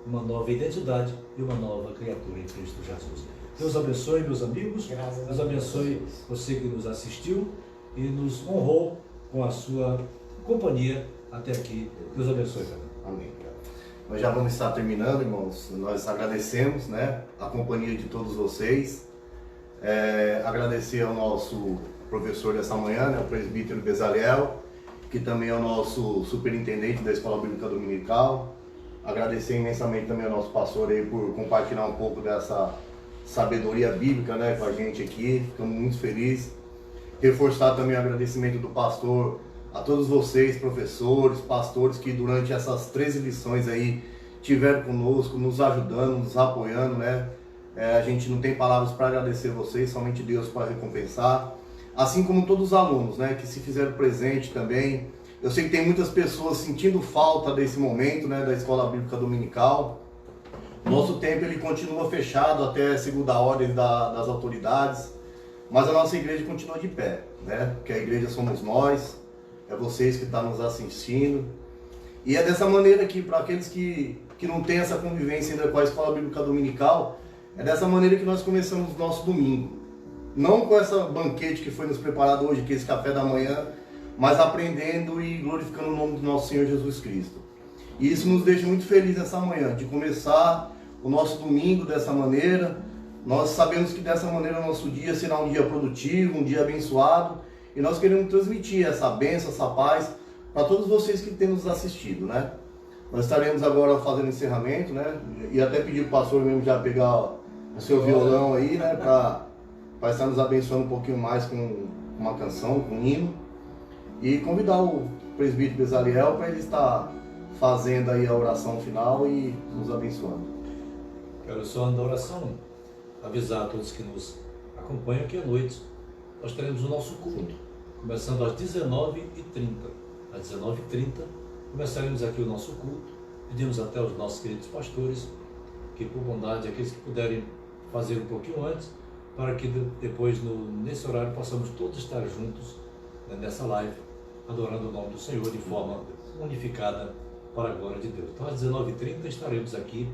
uma nova identidade e uma nova criatura em Cristo Jesus. Deus abençoe, meus amigos, Deus abençoe você que nos assistiu e nos honrou com a sua companhia até aqui. Deus abençoe, Fernando. Amém. Nós já vamos estar terminando, irmãos. Nós agradecemos, né, a companhia de todos vocês. Agradecer ao nosso professor dessa manhã, né, o presbítero Bezaliel, que também é o nosso superintendente da Escola Bíblica Dominical. Agradecer imensamente também ao nosso pastor aí por compartilhar um pouco dessa sabedoria bíblica, né, com a gente aqui. Ficamos muito felizes. Reforçar também o agradecimento do pastor a todos vocês, professores, pastores, que durante essas 13 lições aí estiveram conosco, nos ajudando, nos apoiando, né? A gente não tem palavras para agradecer vocês, somente Deus para recompensar. Assim como todos os alunos, né, que se fizeram presente também. Eu sei que tem muitas pessoas sentindo falta desse momento, né, da Escola Bíblica Dominical. Nosso templo ele continua fechado até segunda ordem das autoridades, mas a nossa igreja continua de pé, né? Porque a igreja somos nós, é vocês que estão nos assistindo. E é dessa maneira que, para aqueles que não têm essa convivência ainda com a Escola Bíblica Dominical, é dessa maneira que nós começamos o nosso domingo. Não com essa banquete que foi nos preparado hoje, que é esse café da manhã, mas aprendendo e glorificando o nome do nosso Senhor Jesus Cristo. E isso nos deixa muito felizes nessa manhã, de começar o nosso domingo dessa maneira. Nós sabemos que dessa maneira o nosso dia será um dia produtivo, um dia abençoado, e nós queremos transmitir essa bênção, essa paz, para todos vocês que têm nos assistido, né? Nós estaremos agora fazendo encerramento, né? E até pedir para o pastor mesmo já pegar o seu violão aí, né? Para estar nos abençoando um pouquinho mais com uma canção, com um hino. E convidar o presbítero Bezaliel para ele estar fazendo aí a oração final e nos abençoando. Quero só, na oração, avisar a todos que nos acompanham que à noite nós teremos o nosso culto, começando às 19h30. Às 19h30 começaremos aqui o nosso culto. Pedimos até aos nossos queridos pastores que, por bondade, aqueles que puderem fazer um pouquinho antes, para que depois, nesse horário, possamos todos estar juntos, né, nessa live, adorando o nome do Senhor de forma unificada para a glória de Deus. Então, às 19h30 estaremos aqui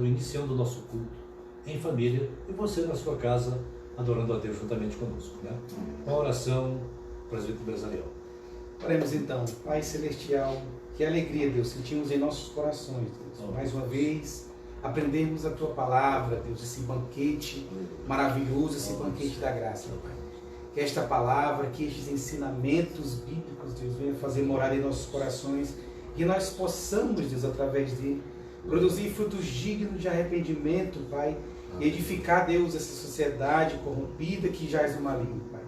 iniciando o nosso culto em família, e você na sua casa adorando a Deus juntamente conosco, né? Uma oração, presbítero Bezaliel. Oremos então. Pai Celestial, que alegria, Deus, sentimos em nossos corações, Deus. Mais uma vez, aprendemos a Tua Palavra, Deus, esse banquete maravilhoso, esse banquete da graça, Pai. Que esta palavra, que estes ensinamentos bíblicos, Deus, venham fazer morada em nossos corações, e nós possamos, Deus, através de produzir frutos dignos de arrependimento, Pai, e edificar, Deus, essa sociedade corrompida que jaz no maligno, Pai.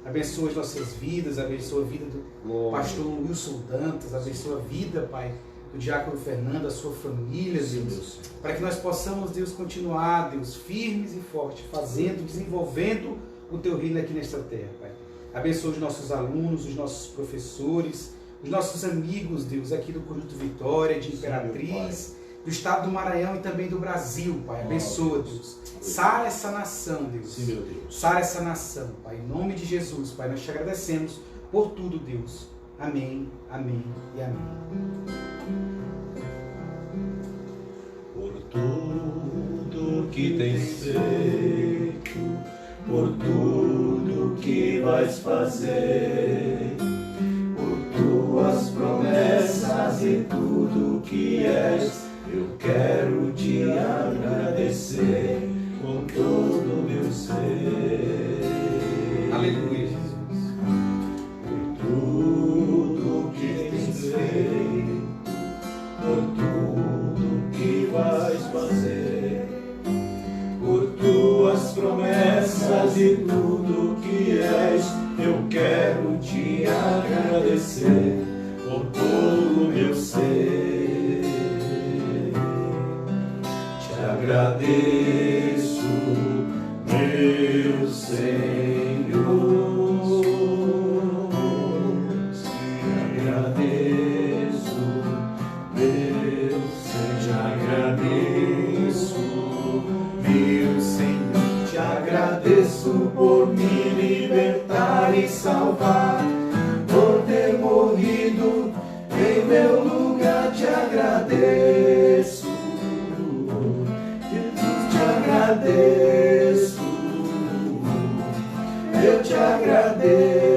Abençoa as nossas vidas, abençoa a vida do pastor Wilson Dantas, abençoa a vida, Pai, do diácono Fernando, a sua família, Deus, para que nós possamos, Deus, continuar, Deus, firmes e fortes, fazendo, desenvolvendo o Teu reino aqui nesta terra, Pai. Abençoa os nossos alunos, os nossos professores, os nossos amigos, Deus, aqui do Conjunto Vitória, de Imperatriz, do estado do Maranhão e também do Brasil, Pai. Abençoa, Deus. Sara essa nação, Deus. Sim, meu Deus. Sara essa nação, Pai. Em nome de Jesus, Pai, nós te agradecemos por tudo, Deus. Amém, amém e amém. Por tudo que tens feito, por tudo que vais fazer, por tuas promessas e tudo que és, eu quero te agradecer com todo o meu ser. Aleluia, Jesus. Por tudo que tens feito, por tudo que vais fazer, por tuas promessas e tudo que és, eu quero te agradecer com todo o meu ser. Te agradeço, meu Senhor. Te agradeço, meu Senhor. Te agradeço, meu Senhor. Te agradeço por me libertar e salvar, por ter morrido em meu lugar. Te agradeço, Jesus, te agradeço, eu te agradeço.